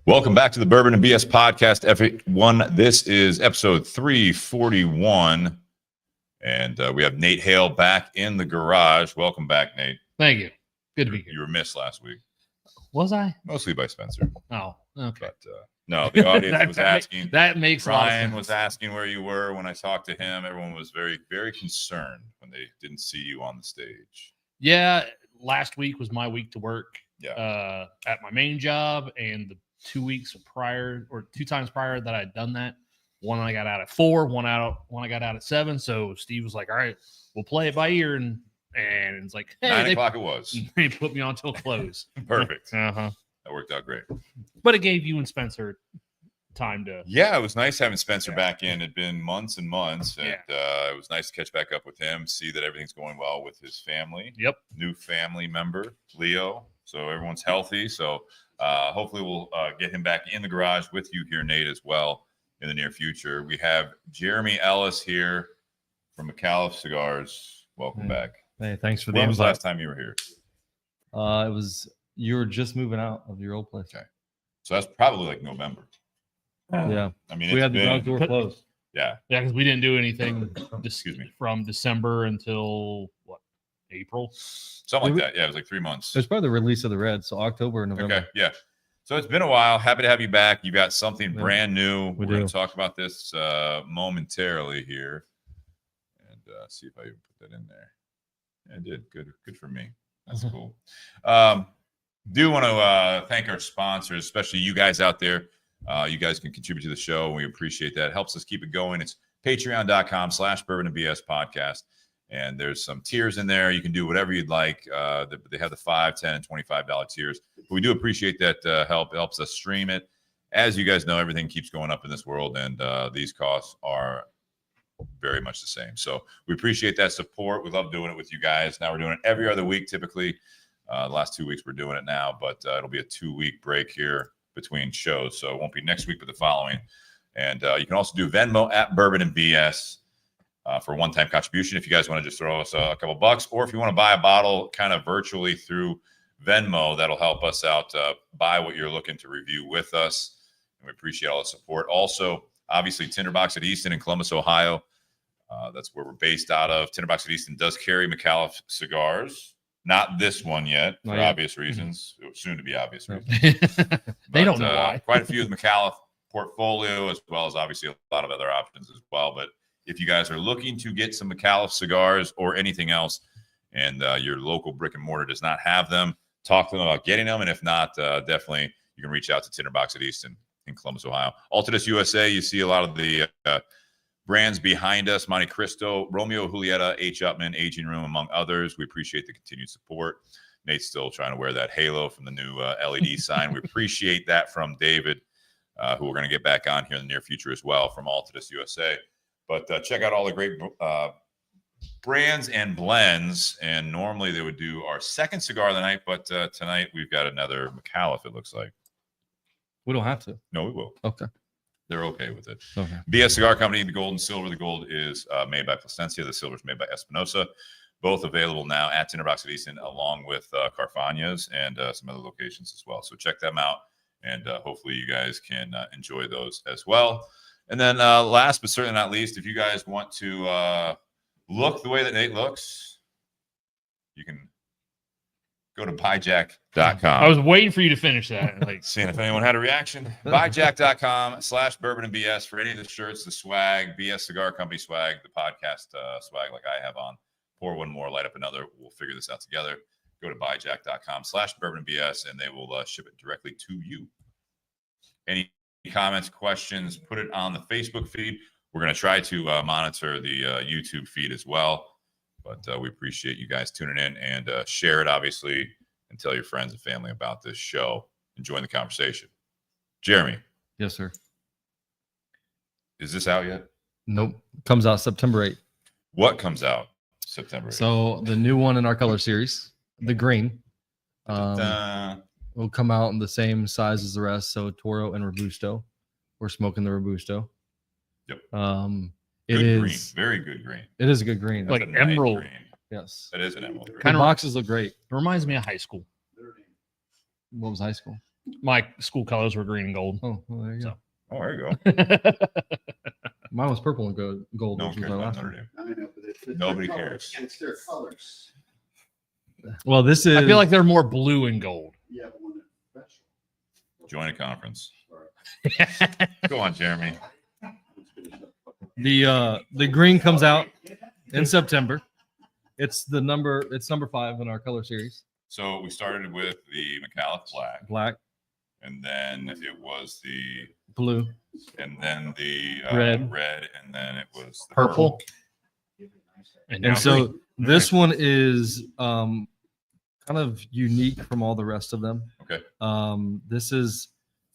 Welcome back to the Bourbon and BS podcast, F1. This is episode 341, and we have Nate Hale back in the garage. Welcome back, Nate. Thank you. Good to be here. You were missed last week. Was I? Mostly by Spencer. Oh, okay. But no, the audience was asking. That makes Ryan a lot of was asking where you were when I talked to him. Everyone was very, very concerned when they didn't see you on the stage. Yeah, last week was my week to work. Yeah. At my main job, and the 2 weeks prior, or 2 times prior that I'd done that, one I got out at 4, one I got out at 7. So Steve was like, "All right, we'll play it by ear," and it's like, "Hey, 9 o'clock it was. They put me on till close." Perfect. Uh-huh. That worked out great. But it gave you and Spencer time to. Yeah, it was nice having Spencer back in. It'd been months and months, and Yeah. it was nice to catch back up with him, see that everything's going well with his family. Yep. New family member, Leo. So everyone's healthy. So hopefully we'll get him back in the garage with you here, Nate, as well in the near future. We have Jeremy Ellis here from Micallef Cigars. Welcome back. Hey, thanks for the When was the invite. last time you were here? You were just moving out of your old place. Okay. So that's probably like November. Yeah. I mean, We it's had the been, dog door closed. yeah. Yeah, because we didn't do anything Excuse me. from December until what, April? Something like that. Yeah, it was like 3 months. It was probably the release of the red, so October and November. Okay, yeah. So it's been a while. Happy to have you back. You got something Yeah, brand new. we We're going do. to talk about this momentarily here, and see if I even put that in there. I did. Good for me. That's cool. Do want to thank our sponsors, especially you guys out there. You guys can contribute to the show. We appreciate that. It helps us keep it going. It's patreon.com/bourbon and BS podcast. And there's some tiers in there. You can do whatever you'd like. They have the $5, $10, and $25 tiers. But we do appreciate that help. It helps us stream it. As you guys know, everything keeps going up in this world, and these costs are very much the same. So we appreciate that support. We love doing it with you guys. Now we're doing it every other week, typically. The last 2 weeks we're doing it now, but it'll be a 2-week break here between shows. So it won't be next week, but the following. And you can also do Venmo at Bourbon and BS. For a one-time contribution, if you guys want to just throw us a couple bucks, or if you want to buy a bottle kind of virtually through Venmo, that'll help us out buy what you're looking to review with us. And we appreciate all the support. Also, obviously, Tinder Box at Easton in Columbus, Ohio. That's where we're based out of. Tinder Box at Easton does carry Micallef Cigars. Not this one yet, for obvious reasons. Soon to be obvious reasons. They don't know why. Quite a few of the Micallef portfolio, as well as obviously a lot of other options as well. But if you guys are looking to get some Micallef cigars or anything else, and your local brick and mortar does not have them, talk to them about getting them. And if not, definitely you can reach out to Tinder Box at Easton in Columbus, Ohio. Altadis USA, you see a lot of the brands behind us: Monte Cristo, Romeo Julieta, H. Upman, Aging Room, among others. We appreciate the continued support. Nate's still trying to wear that halo from the new LED sign. We appreciate that from David, who we're going to get back on here in the near future as well from Altadis USA. But check out all the great brands and blends. And normally they would do our second cigar of the night, but tonight we've got another Micallef, it looks like. We don't have to. No, we will. Okay. They're okay with it. Okay. BS Cigar Company, the gold and silver. The gold is made by Plasencia. The silver is made by Espinosa. Both available now at Tinder Box at Easton, along with Carfagna's and some other locations as well. So check them out, and hopefully you guys can enjoy those as well. And then last but certainly not least, if you guys want to look the way that Nate looks, you can go to buyjack.com. I was waiting for you to finish that. Like, Seeing if anyone had a reaction. Buyjack.com/bourbon and BS for any of the shirts, the swag, BS Cigar Company swag, the podcast swag like I have on. Pour one more, light up another. We'll figure this out together. Go to buyjack.com/bourbon and BS, and they will ship it directly to you. Any comments, questions, put it on the Facebook feed. We're going to try to monitor the YouTube feed as well. But we appreciate you guys tuning in, and share it, obviously, and tell your friends and family about this show and join the conversation. Jeremy. Yes, sir. Is this out yet? Nope. Comes out September 8th. What comes out September 8th? So the new one in our color series, the green, will come out in the same size as the rest. So Toro and Robusto. We're smoking the Robusto. Yep. It Good is green. Very good green. It is a good green. Like That's a nice emerald. green. Yes. That is an emerald green. The boxes look great. it reminds me of high school. What was high school? My school colors were green and gold. Oh, well, there you go. So. Oh, there you go. Mine was purple and gold. No which one was cares my about last Notre one. Dame. I know, but it's Nobody their cares. colors. It's their colors. Well, this is. I feel like they're more blue and gold. Yeah, but when it's special. Join a conference. Sorry. Go on, Jeremy. the green comes out in September. It's number 5 in our color series. So we started with the Micallef Black, Black, and then it was the, blue, and then the Red. and then it was the Purple. And now and so green. this one is kind of unique from all the rest of them. Okay. This is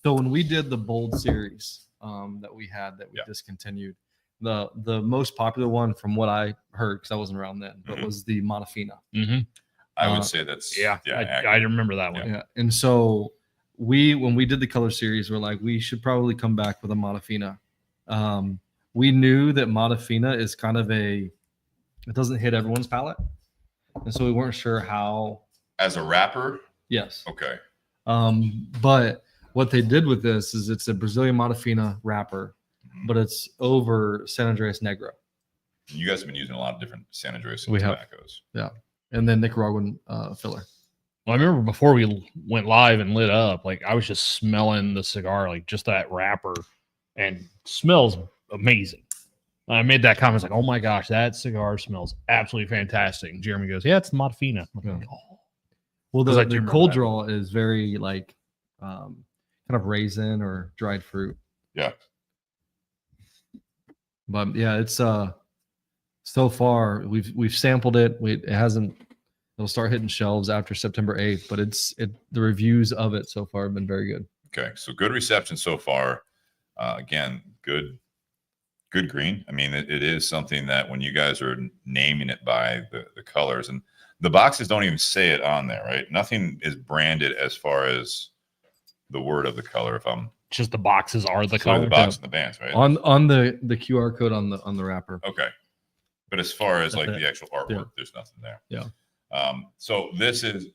so when we did the bold series that we Yeah. discontinued, the most popular one from what I heard, because I wasn't around then, but Mhm. was the Monofina. Mhm. I would say that's I accurate. remember that one. Yeah. And so when we did the color series, we're like, we should probably come back with a Monofina. We knew that Monofina is kind of it doesn't hit everyone's palate. And so we weren't sure how. As a rapper, Yes. okay. But what they did with this is it's a Brazilian Monofina wrapper, Mhm. but it's over San Andreas Negro. You guys have been using a lot of different San Andreas We have. tobaccos. And then Nicaraguan filler. Well, I remember before we went live and lit up, like I was just smelling the cigar, like just that wrapper, and smells amazing. I made that comment, like, "Oh my gosh, that cigar smells absolutely fantastic." And Jeremy goes, "Yeah, it's Monofina." I'm Yeah. like, "Oh." Well, 'Cause I do the remember cold that. draw is very like kind of raisin or dried fruit. Yeah. But yeah, it's so far we've sampled it. It'll start hitting shelves after September 8th, but the reviews of it so far have been very good. Okay. So good reception so far. Again, good green. I mean, it is something that when you guys are naming it by the colors, and the boxes don't even say it on there, right? Nothing is branded as far as the word of the color. If I'm Just the boxes are the so color. the box and the bands, right? On the QR code on the wrapper. Okay. But as far as That's like it. the actual artwork, Yeah. there's nothing there. Yeah. So this is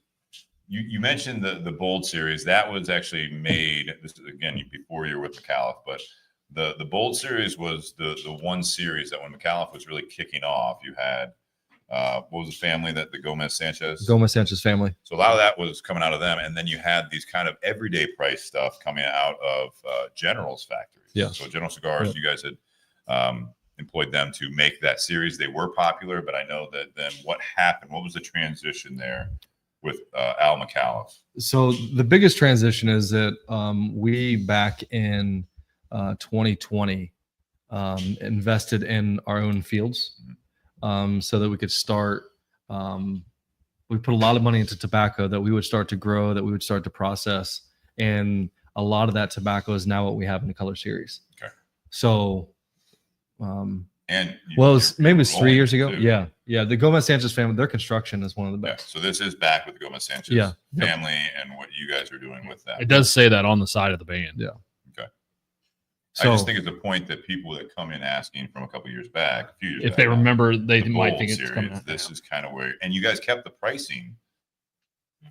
you mentioned the bold series that was actually made. This is again before you were with Micallef, but the bold series was the one series that when Micallef was really kicking off, you had what was the family that the Gomez Sanchez family. So a lot of that was coming out of them, and then you had these kind of everyday price stuff coming out of General's factories. Yeah. So General Cigars, Yeah. you guys had employed them to make that series. They were popular, but I know that then what happened? What was the transition there with Al Micallef? So the biggest transition is that we back in 2020 invested in our own fields so that we could start. We put a lot of money into tobacco that we would start to grow, that we would start to process, and a lot of that tobacco is now what we have in the color series. Okay. So, And well, it was, maybe it was 3 rolling years ago. too. Yeah. The Gomez Sanchez family, their construction is one of the Yeah. best. So this is back with the Gomez Sanchez Yeah. Yep. family and what you guys are doing with that. It does say that on the side of the band. Yeah. Okay. So, I just think it's a point that people that come in asking from a couple years back, a few years If back, they remember, they the might Bold think it's series, coming out. this is kind of where, and you guys kept the pricing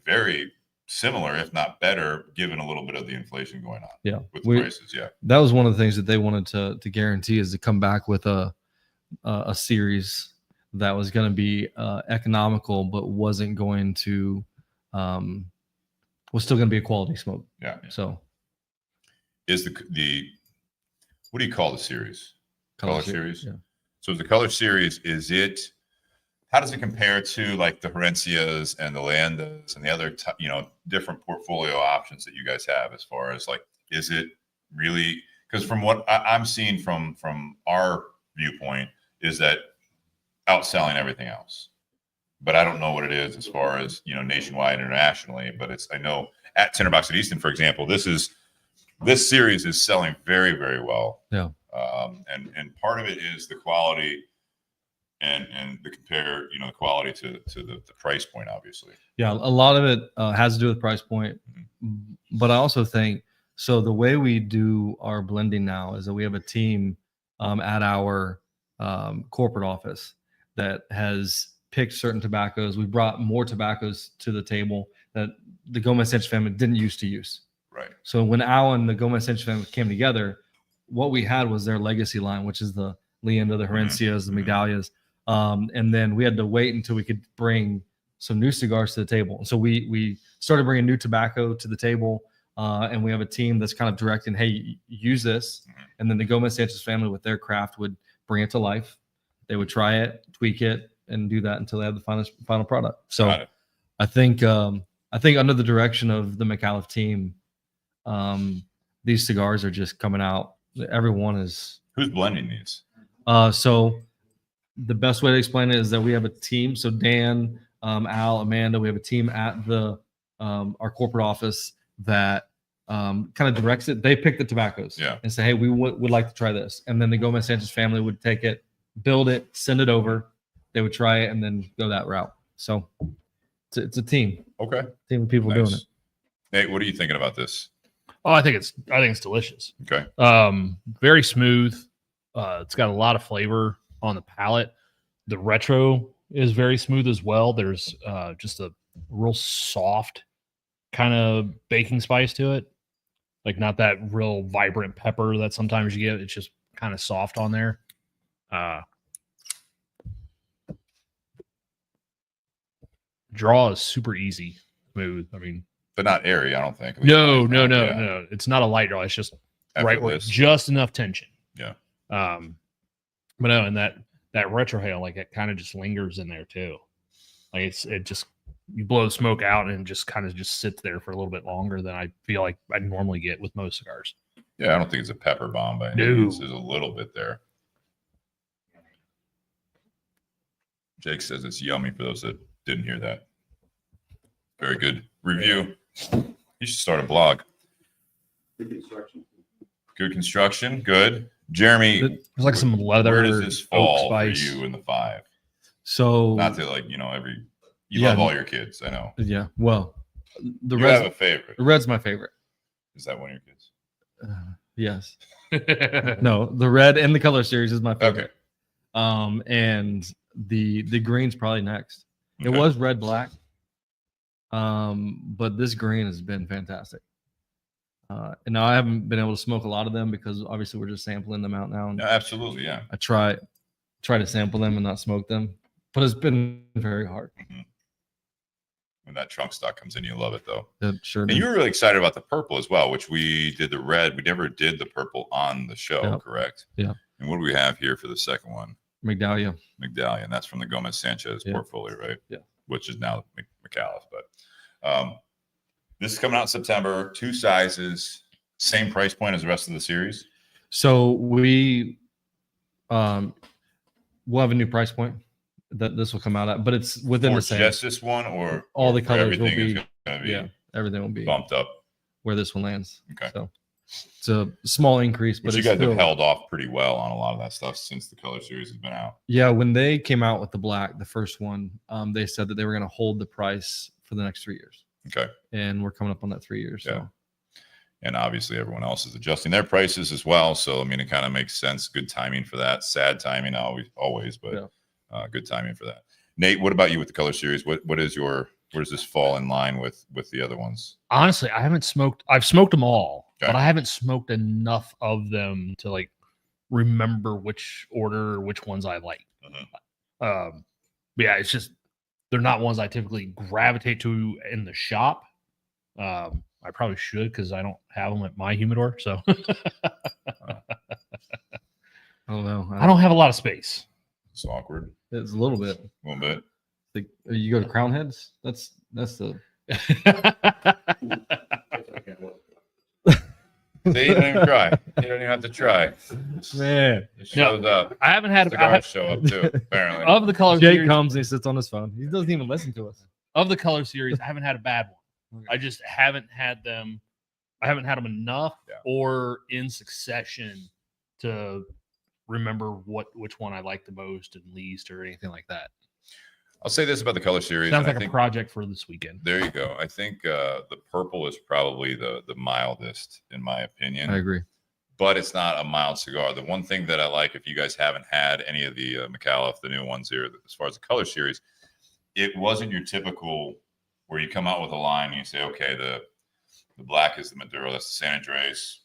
very similar, if not better, given a little bit of the inflation going on. Yeah. With the prices. Yeah. that was one of the things that they wanted to guarantee is to come back with a series that was going to be economical, but wasn't going to was still going to be a quality smoke. Yeah. So Is the what do you call the series? Color series? Yeah. So the color series, how does it compare to like the Herencias and the Leyendas and the other, different portfolio options that you guys have as far as like, is it really, because from what I'm seeing from our viewpoint is that outselling everything else, but I don't know what it is as far as, nationwide, internationally, but I know at Tinder Box at Easton, for example, this series is selling very, very well. Yeah. And part of it is the quality and the compare, the quality to the price point, obviously. Yeah, a lot of it has to do with price point, but I also think so. The way we do our blending now is that we have a team at our corporate office that has picked certain tobaccos. We brought more tobaccos to the table that the Gomez Sanchez family didn't used to use. Right. So when Al and the Gomez Sanchez family came together, what we had was their legacy line, which is the Leander, the Herencias, the Migdalias. And then we had to wait until we could bring some new cigars to the table. And so we started bringing new tobacco to the table. And we have a team that's kind of directing, hey, use this. And then the Gomez Sanchez family with their craft would bring it to life. They would try it, tweak it, and do that until they have the final product. So I think under the direction of the Micallef team, these cigars are just coming out. Everyone is. Who's blending these? So the best way to explain it is that we have a team. So Dan, Al, Amanda, we have a team at the our corporate office that kind of directs it. They pick the tobaccos and say, hey, we would like to try this. And then the Gomez Sanchez family would take it, build it, send it over. They would try it and then go that route. So it's a team. Okay. Team of people doing it. Nate, what are you thinking about this? Oh, I think it's delicious. Okay. Very smooth. It's got a lot of flavor on the palate. The retro is very smooth as well. There's just a real soft kind of baking spice to it. Like not that real vibrant pepper that sometimes you get. It's just kind of soft on there. Draw is super easy, smooth. I mean, but not airy, I don't think. No. It's not a light draw. It's just right where just enough tension. Yeah. But no, and that retrohale, like it kind of just lingers in there too. Like it just you blow the smoke out and it just kind of just sits there for a little bit longer than I feel like I normally get with most cigars. Yeah, I don't think it's a pepper bomb by any means. There's a little bit there. Jake says it's yummy for those that didn't hear that. Very good review. You should start a blog. Good construction. Good construction. Good. Jeremy, there's like some leather. Where does this fall for spice. you in the 5? So not to you love all your kids, I know. Yeah. Well, you have a favorite. The red's my favorite. Is that one of your kids? Yes. No, the red and the color series is my favorite. Okay. And the green's probably next. Okay. It was red black. But this green has been fantastic. And now I haven't been able to smoke a lot of them because obviously we're just sampling them out now. And absolutely, yeah. I try to sample them and not smoke them, but it's been very hard. Mm-hmm. When that trunk stock comes in, you love it though. Yeah, sure. And you were really excited about the purple as well, which we did the red. We never did the purple on the show, correct? Yeah. And what do we have here for the second one? Medallion. That's from the Gomez Sanchez portfolio, right? Yeah. Which is now Micallef, but this is coming out in September. 2 sizes, same price point as the rest of the series. So we we'll have a new price point that this will come out at, but it's within the same. Just this one, or all the colors will everything be, is going to be everything will be bumped up where this one lands. Okay. So it's a small increase, but you guys have held off pretty well on a lot of that stuff since the color series has been out. Yeah, when they came out with the black, the first one, they said that they were going to hold the price for the next 3 years. Okay. And we're coming up on that 3 years. Yeah. So. And obviously everyone else is adjusting their prices as well. So, I mean, it kind of makes sense. Good timing for that. Sad timing always, but good timing for that. Nate, what about you with the color series? Where does this fall in line with the other ones? Honestly, I've smoked them all, but I haven't smoked enough of them to like remember which order, which ones I like. Mm-hmm. Yeah, it's just, they're not ones I typically gravitate to in the shop. I probably should because I don't have them at my humidor. So Oh no, I don't have a lot of space. It's awkward. It's a little bit. A little bit. Like, you go to Crown Heads. That's the. See, you don't even try. You don't even have to try. Man, it shows up. I haven't had cigars show up too. Apparently, of the color Jake series, comes and he sits on his phone. He doesn't even listen to us. Of the color series, I haven't had a bad one. I just haven't had them. I haven't had them enough or in succession to remember which one I like the most and least or anything like that. I'll say this about the color series. Sounds like a project for this weekend. There you go. I think the purple is probably the mildest in my opinion. I agree. But it's not a mild cigar. The one thing that I like, if you guys haven't had any of the Micallef, the new ones here, as far as the color series, it wasn't your typical where you come out with a line and you say, okay, The black is the Maduro. That's the San Andres,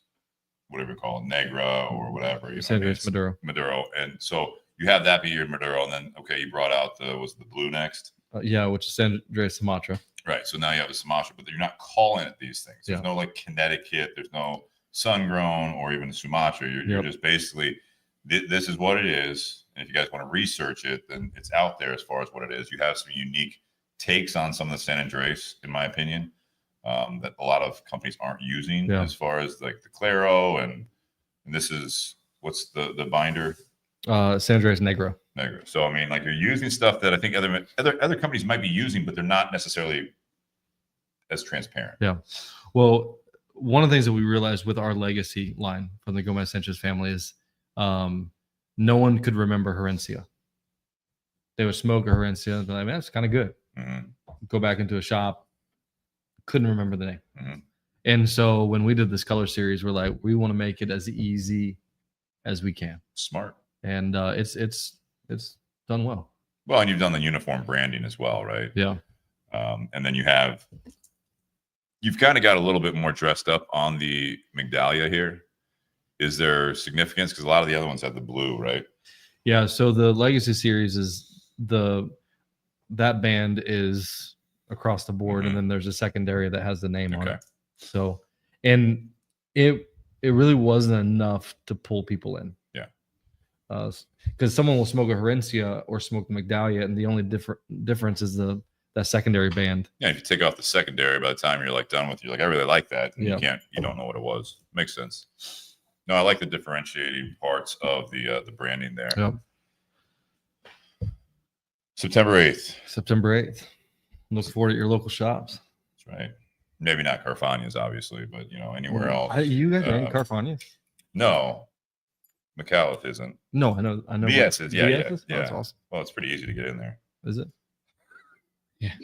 whatever you call it, Negra or whatever. San Andres Maduro. Maduro. And so you have that be your Maduro. And then, okay, you brought out was the blue next? Yeah, which is San Andres Sumatra. Right. So now you have a Sumatra, but you're not calling it these things. There's no like Connecticut. There's no sun grown or even Sumatra. You're just basically, this is what it is. And if you guys want to research it, then it's out there as far as what it is. You have some unique takes on some of the San Andres, in my opinion, that a lot of companies aren't using as far as like the Claro. And this is, what's the binder? San Andres Negra. So I mean, like you're using stuff that I think other companies might be using, but they're not necessarily as transparent. Yeah. Well, one of the things that we realized with our legacy line from the Gomez Sanchez family is no one could remember Herencia. They would smoke a Herencia and be like, man, it's kind of good. Go back into a shop, couldn't remember the name. And so when we did this color series, we're like, we want to make it as easy as we can. Smart. And it's done well. Well, and you've done the uniform branding as well, right? Yeah. And then you've kind of got a little bit more dressed up on the Migdalia here. Is there significance? Because a lot of the other ones have the blue, right? Yeah. So the Legacy series is that band is across the board, and then there's a secondary that has the name on it. So, and it really wasn't enough to pull people in. Yeah. Because someone will smoke a Herencia or smoke the Migdalia, and the only difference is that secondary band. Yeah, if you take off the secondary, by the time you're like done with, you're like, I really like that. And you don't know what it was. Makes sense. No, I like the differentiating parts of the branding there. Yep. September 8th. Look forward at your local shops. That's right. Maybe not Carfagna's, obviously, but anywhere else. You guys are in Carfagna? No. Micallef isn't. No, I know. VS is, yeah. Oh, that's awesome. Well, it's pretty easy to get in there. Is it? Yeah.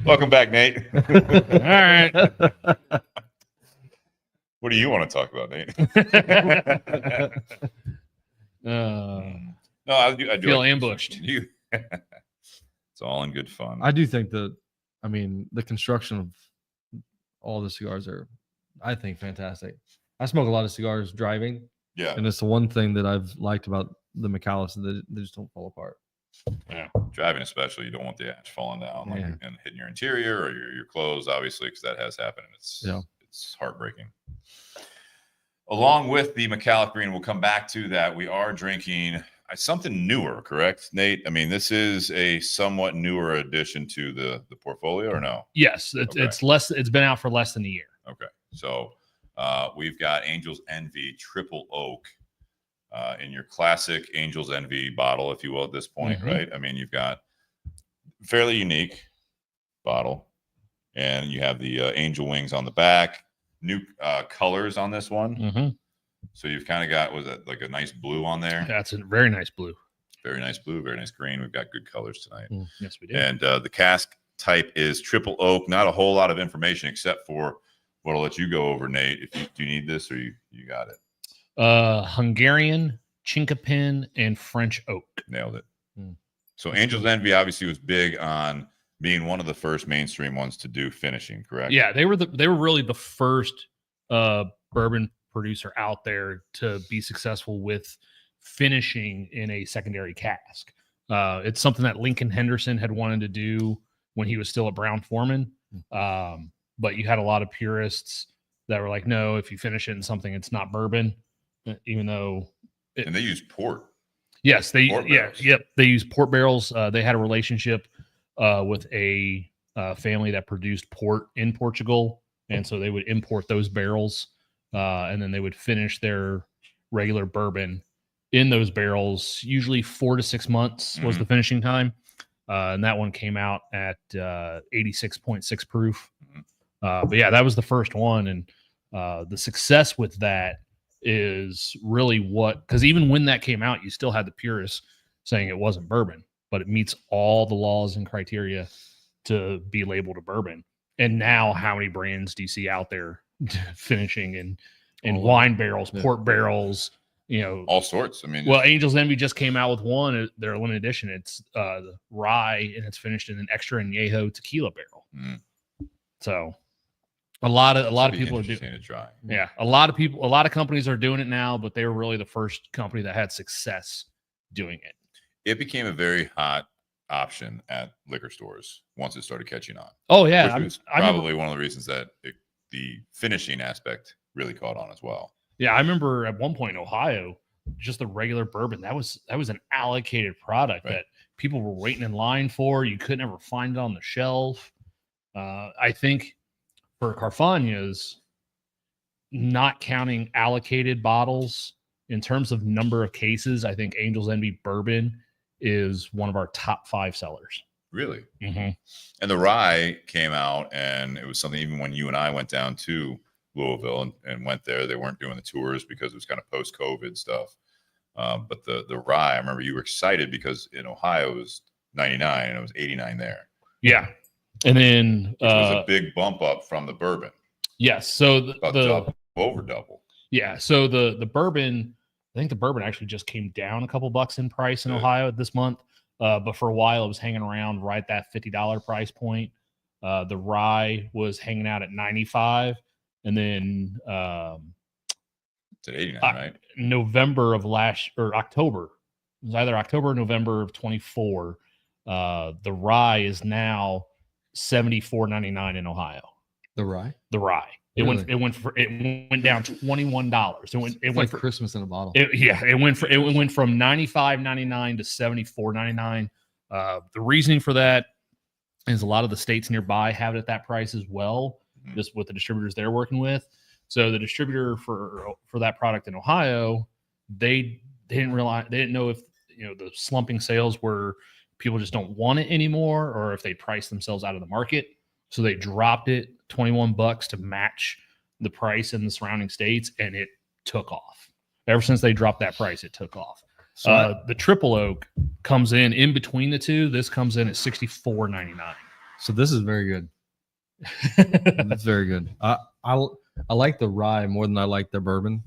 Welcome back, Nate. All right. What do you want to talk about, Nate? No, I do feel like ambushed. It's all in good fun. I do think the construction of all the cigars are, I think, fantastic. I smoke a lot of cigars driving. Yeah. And it's the one thing that I've liked about the Micallefs, that they just don't fall apart. Yeah. Driving especially, you don't want the ash falling down and hitting your interior or your clothes, obviously, because that has happened. It's heartbreaking. Along with the Micallef Green, we'll come back to that. We are drinking something newer, correct, Nate? I mean, this is a somewhat newer addition to the portfolio, or no? Yes, it's less. It's been out for less than a year. Okay, so we've got Angel's Envy Triple Oak in your classic Angel's Envy bottle, if you will, at this point, right? I mean, you've got fairly unique bottle, and you have the angel wings on the back. New colors on this one. So you've kind of got, was it like a nice blue on there? That's a very nice blue. Very nice blue, very nice green. We've got good colors tonight. Yes, we do. And the cask type is triple oak. Not a whole lot of information except for what I'll let you go over, Nate. If do you need this, or you got it? Hungarian, Chinkapin, and French oak. Nailed it. So Angel's Envy obviously was big on being one of the first mainstream ones to do finishing, correct? Yeah, they were really the first bourbon producer out there to be successful with finishing in a secondary cask. It's something that Lincoln Henderson had wanted to do when he was still at Brown-Forman. But you had a lot of purists that were like, no, if you finish it in something, it's not bourbon, even though. And they use port. Yes, they use port barrels. They had a relationship with a family that produced port in Portugal, and so they would import those barrels, and then they would finish their regular bourbon in those barrels. Usually 4 to 6 months was the finishing time, and that one came out at 86.6 proof. But yeah, that was the first one, and the success with that is really because even when that came out, you still had the purists saying it wasn't bourbon, but it meets all the laws and criteria to be labeled a bourbon. And now, how many brands do you see out there finishing in wine barrels, port barrels, all sorts? I mean, well, Angel's Envy just came out with one, their limited edition. It's the rye, and it's finished in an extra añejo tequila barrel. So a lot of Should be people are interesting doing. to try. Yeah, a lot of companies are doing it now, but they were really the first company that had success doing it. It became a very hot option at liquor stores once it started catching on. Oh yeah, Which I was remember. probably one of the reasons that the finishing aspect really caught on as well. Yeah, I remember at one point in Ohio, just the regular bourbon that was an allocated product Right. that people were waiting in line for. You couldn't ever find it on the shelf. I think for Carfagna's, not counting allocated bottles in terms of number of cases, I think Angel's Envy bourbon is one of our top 5 sellers. Really? Mm-hmm. And the rye came out, and it was something even when you and I went down to Louisville and went there, they weren't doing the tours because it was kind of post-COVID stuff. But the rye, I remember you were excited because in Ohio it was 99 and it was 89 there. Yeah. And then Which was a big bump up from the bourbon. Yes. So Over double. Yeah. So the bourbon, I think the bourbon actually just came down a couple bucks in price in Ohio this month. But for a while it was hanging around right at that $50 price point. The rye was hanging out at 95, and then it's at 89, right? November of October. It was either October or November of 24. The rye is now $74.99 in Ohio. The rye. It Really? went down $21. It went for Christmas in a bottle. It went from $95.99 to $74.99. The reasoning for that is a lot of the states nearby have it at that price as well, just with the distributors they're working with. So the distributor for that product in Ohio, they didn't know if the slumping sales were people just don't want it anymore, or if they priced themselves out of the market. So they dropped it $21 to match the price in the surrounding states, and it took off. Ever since they dropped that price, it took off. So the triple oak comes in between the two. This comes in at $64.99. So this is very good. That's very good. I like the rye more than I like the bourbon.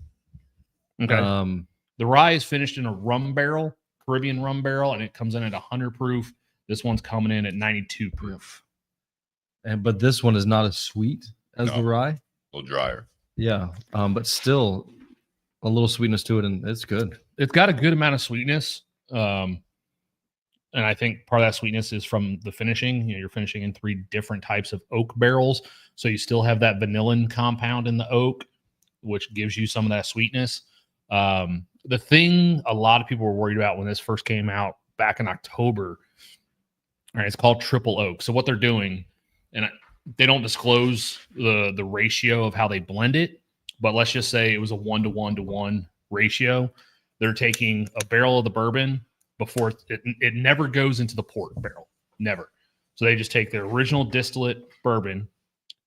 Okay. The rye is finished in a rum barrel, Caribbean rum barrel, and it comes in at 100 proof. This one's coming in at 92 proof. But this one is not as sweet as the rye. A little drier. Yeah. But still a little sweetness to it, and it's good. It's got a good amount of sweetness. And I think part of that sweetness is from the finishing. You're finishing in 3 different types of oak barrels. So you still have that vanillin compound in the oak, which gives you some of that sweetness. The thing a lot of people were worried about when this first came out back in October, all right, it's called triple oak. So what they're doing, and they don't disclose the ratio of how they blend it, but let's just say it was a 1-to-1-to-1 ratio. They're taking a barrel of the bourbon before it never goes into the port barrel, never. So they just take the original distillate bourbon,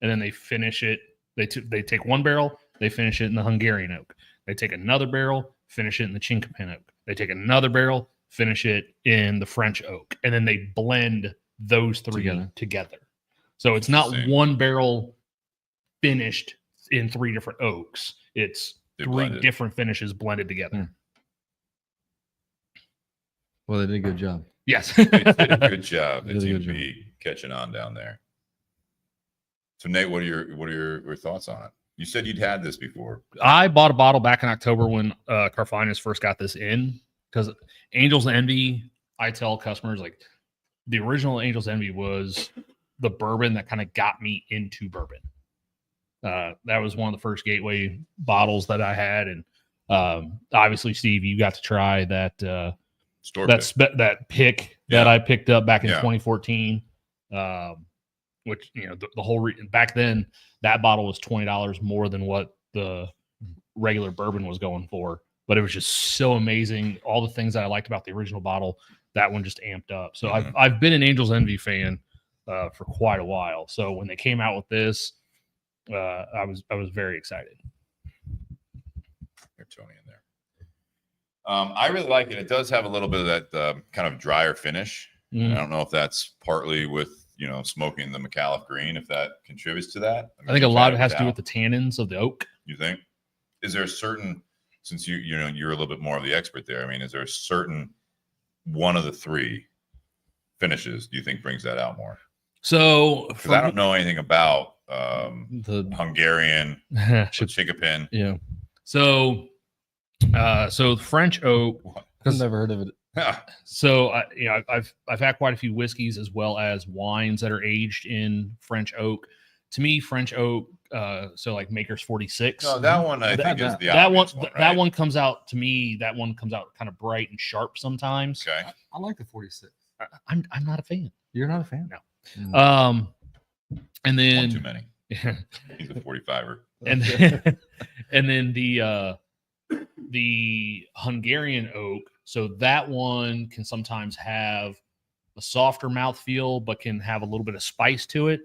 and then they finish it. They take one barrel, they finish it in the Hungarian oak. They take another barrel, finish it in the Chinkapin oak. They take another barrel, finish it in the French oak, and then they blend those 3 together. So it's not one barrel finished in 3 different oaks. It's 3 different finishes blended together. Well, they did a good job. Yes. They did a good job. They seem to be catching on down there. So Nate, what are your thoughts on it? You said you'd had this before. I bought a bottle back in October when Carfagna's first got this in, because Angel's Envy, I tell customers, like, the original Angel's Envy was the bourbon that kind of got me into bourbon. That was one of the first gateway bottles that I had. And obviously, Steve, you got to try that pick that I picked up back in 2014, which, the whole back then that bottle was $20 more than what the regular bourbon was going for. But it was just so amazing. All the things that I liked about the original bottle, that one just amped up. So I've been an Angel's Envy fan for quite a while. So when they came out with this, I was very excited. Here, Tony, in there. I really like it. It does have a little bit of that kind of drier finish. I don't know if that's partly with smoking the Micallef Green, if that contributes to that. I think a lot of it has to do with the tannins of the oak. You think? Is there a certain, since you're a little bit more of the expert there, I mean, is there a certain one of the 3 finishes do you think brings that out more? So because I don't know anything about The Hungarian, Chip- Chinkapin. yeah, So French oak. I've never heard of it. So I've had quite a few whiskeys as well as wines that are aged in French oak. To me, French oak, so like Maker's 46. No, that one I think is the that one. obvious one, right? That one comes out to me. That one comes out kind of bright and sharp sometimes. Okay. I like the 46. I'm not a fan. You're not a fan? No. Mm. And then One too many. He's a 45er. and then the Hungarian oak. So that one can sometimes have a softer mouthfeel, but can have a little bit of spice to it.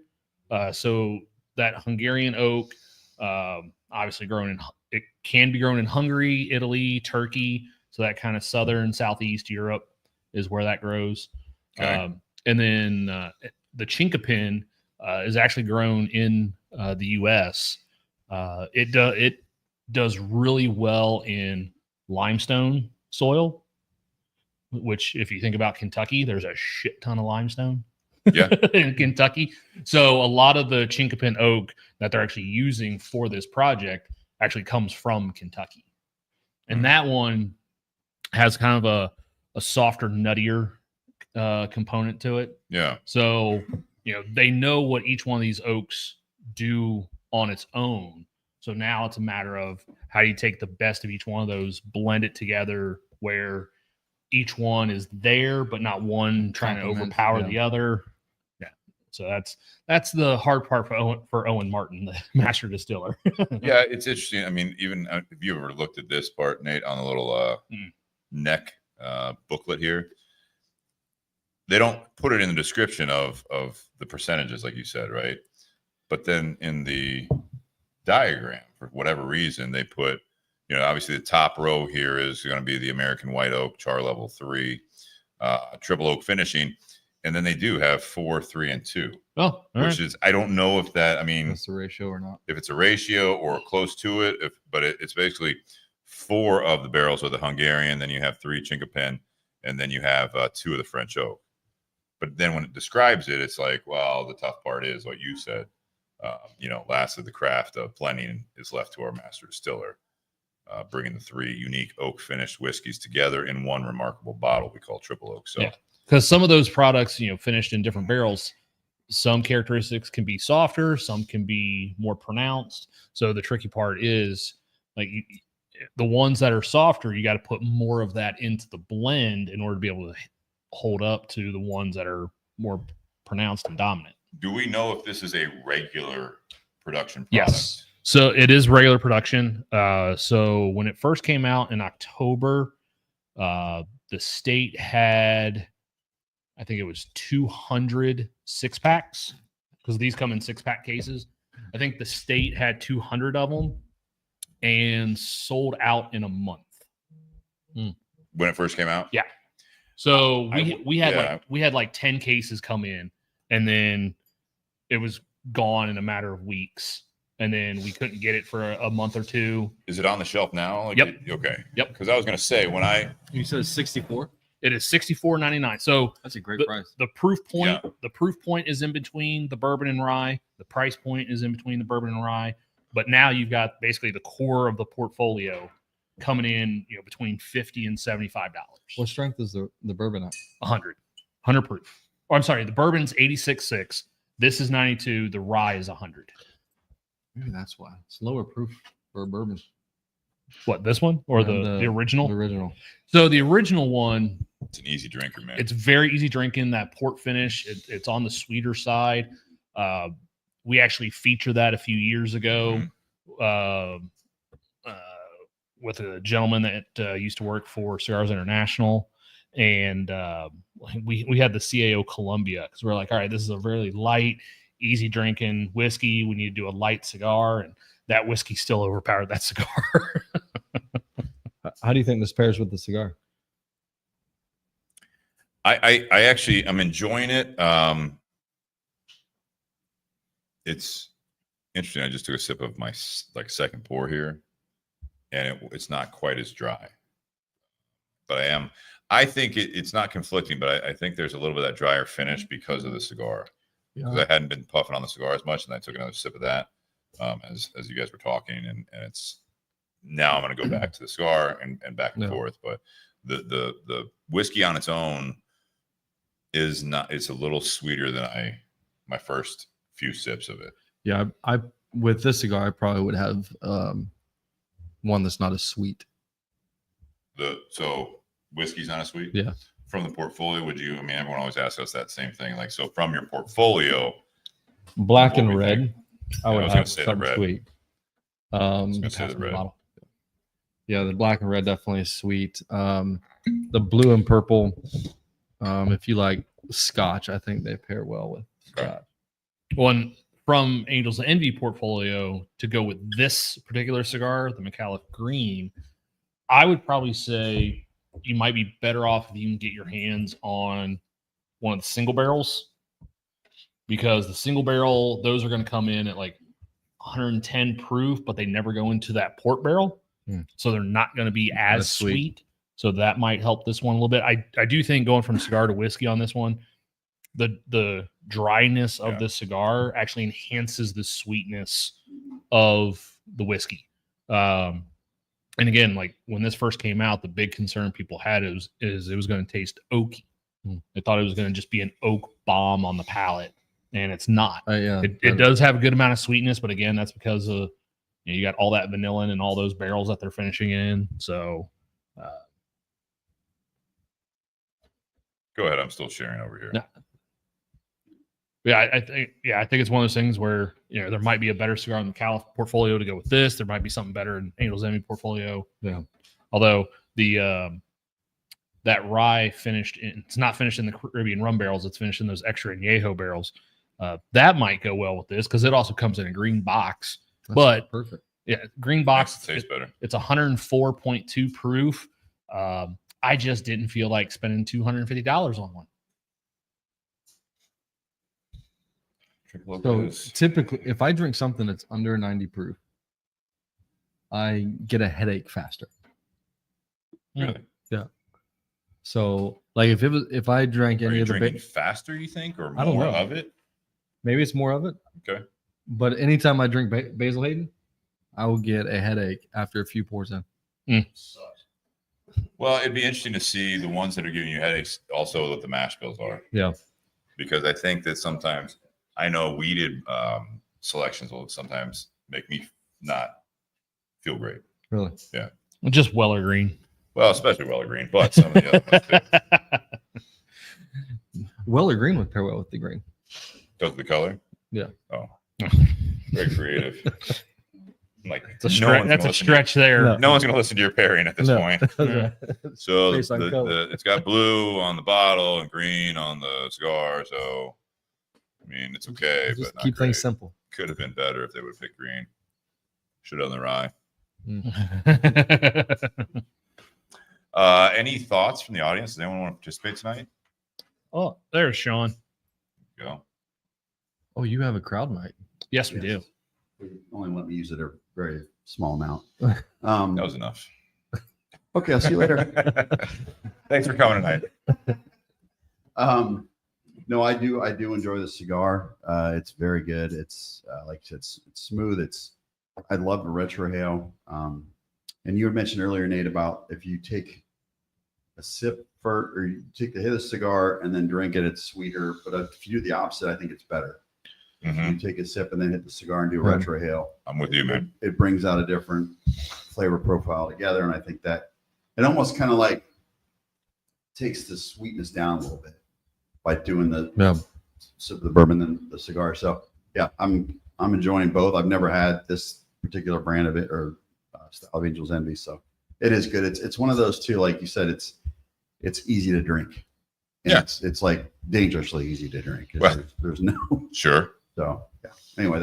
So that Hungarian oak, obviously it can be grown in Hungary, Italy, Turkey. So that kind of southern, southeast Europe is where that grows. Okay. And then the Chinkapin is actually grown in the U.S. It does really well in limestone soil, which if you think about Kentucky, there's a shit ton of limestone. Yeah. In Kentucky. So a lot of the Chinkapin oak that they're actually using for this project actually comes from Kentucky. And that one has kind of a softer, nuttier component to it. Yeah. So, they know what each one of these oaks do on its own. So now it's a matter of how do you take the best of each one of those, blend it together where each one is there, but not one trying to overpower the other. Yeah. So that's the hard part for Owen Martin, the master distiller. Yeah, it's interesting. I mean, even if you ever looked at this part, Nate, on the little neck booklet here, they don't put it in the description of the percentages, like you said, right? But then in the diagram, for whatever reason, they put, obviously the top row here is going to be the American White Oak, char level 3, triple oak finishing. And then they do have 4, 3, and 2. Oh, which is, I don't know if That's the ratio or not. if it's a ratio or close to it, but it's basically 4 of the barrels are the Hungarian, then you have 3 Chinkapin, and then you have 2 of the French oak. But then when it describes it, it's like, well, the tough part is what you said. Last of the craft of blending is left to our master distiller, bringing the 3 unique oak finished whiskeys together in one remarkable bottle we call triple oak. So, because some of those products, finished in different barrels, some characteristics can be softer, some can be more pronounced. So the tricky part is like the ones that are softer, you got to put more of that into the blend in order to be able to hold up to the ones that are more pronounced and dominant. do we know if this is a regular production product? Yes. So it is regular production. So when it first came out in October, the state had, I think it was 200 6-packs, because these come in 6-pack cases. I think the state had 200 of them and sold out in a month. When it first came out? Yeah. So we had yeah. like 10 cases come in, and then it was gone in a matter of weeks. And then we couldn't get it for a month or two. Is it on the shelf now? Yep. Okay. Yep. Because I was going to say, You said it's 64. It is $64.99. So That's a great price. the proof point is in between the bourbon and rye. The price point is in between the bourbon and rye. But now you've got basically the core of the portfolio coming in, between $50 and $75. What strength is the bourbon at? 100 proof. Oh, I'm sorry. The bourbon's 86.6. This is 92. The rye is 100. Maybe that's why it's lower proof for a bourbon. What, this one or And the original? The original. So the original one, it's an easy drinker, man. it's very easy drinking. That port finish, it's on the sweeter side. We actually featured that a few years ago with a gentleman that used to work for Cigars International, and we had the CAO Columbia, because we're like, all right, this is a really light, easy drinking whiskey. We need to do a light cigar, and that whiskey still overpowered that cigar. How do you think this pairs with the cigar? I actually, I'm enjoying it. It's interesting. I just took a sip of my second pour here, and it's not quite as dry. But I think it's not conflicting, but I think there's a little bit of that drier finish because of the cigar. because I hadn't been puffing on the cigar as much, and I took another sip of that as you guys were talking, and it's now I'm going to go back to the cigar and back and forth. But the whiskey on its own is not. It's a little sweeter than my first few sips of it. Yeah, I with this cigar, I probably would have one that's not as sweet. So whiskey's not as sweet. Yeah. From the portfolio, would you? I mean, everyone always asks us that same thing. Like, so from your portfolio, black and red, I would was have gonna say the something red. sweet. gonna say the red. bottle. Yeah, the black and red definitely is sweet. The blue and purple, if you like Scotch, I think they pair well with Scotch. One from Angels Envy portfolio to go with this particular cigar, the Micallef Green, I would probably say you might be better off if you can get your hands on one of the single barrels, because the single barrel, those are going to come in at like 110 proof, but they never go into that port barrel. So they're not going to be as That's sweet. So that might help this one a little bit. I do think going from cigar to whiskey on this one, the dryness of the cigar actually enhances the sweetness of the whiskey. And again, like when this first came out, the big concern people had is it was going to taste oaky. They thought it was going to just be an oak bomb on the palate, and it's not. It does have a good amount of sweetness, but again, that's because of you got all that vanilla and all those barrels that they're finishing in. So go ahead. I'm still sharing over here. I think it's one of those things where there might be a better cigar in the Micallef portfolio to go with this. There might be something better in Angels Envy portfolio. Yeah. Although the that rye it's not finished in the Caribbean rum barrels. It's finished in those extra añejo barrels. That might go well with this because it also comes in a green box. But perfect. Yeah, green box tastes better. It's 104.2 proof. I just didn't feel like spending $250 on one. So typically, if I drink something that's under 90 proof, I get a headache faster. Really? Yeah. So, like, if I drank any of the drinking faster, you think, or I don't more know. of it? Maybe it's more of it. Okay. But anytime I drink Basil Hayden, I will get a headache after a few pours in. Well, it'd be interesting to see the ones that are giving you headaches also what the mash bills are. Yeah. Because I think that sometimes I know weeded selections will sometimes make me not feel great. Really? Yeah. Just Weller Green. Well, especially Weller Green, but some of the other ones too. Weller Green would pair well with the green. Does the color? Yeah. Oh, very creative. Like That's a stretch there. No one's going to listen to your pairing at this point. So Based on color. it's got blue on the bottle and green on the cigar. So, I mean, it's okay. Just but not keep great. things simple. Could have been better if they would have picked green. Should have done the rye. Any thoughts from the audience? Does anyone want to participate tonight? Oh, there's Sean. Go. Oh, you have a crowd mic. Yes, we do. We only let me use it a very small amount. That was enough. Okay, I'll see you later. Thanks for coming tonight. No, I do enjoy the cigar. It's very good. It's like I said, it's smooth. I love the retrohale. And you had mentioned earlier, Nate, about if you take a sip or you take the hit of the cigar and then drink it, it's sweeter. But if you do the opposite, I think it's better. Mm-hmm. You take a sip and then hit the cigar and do a retrohale. I'm with you, man. It brings out a different flavor profile together, and I think that it almost kind of like takes the sweetness down a little bit by doing the sip of the bourbon and the cigar. So yeah, I'm enjoying both. I've never had this particular brand of it or style of Angels Envy, so it is good. It's one of those too, like you said, it's easy to drink. And it's like dangerously easy to drink. Well, there's no sure. So yeah. Anyway,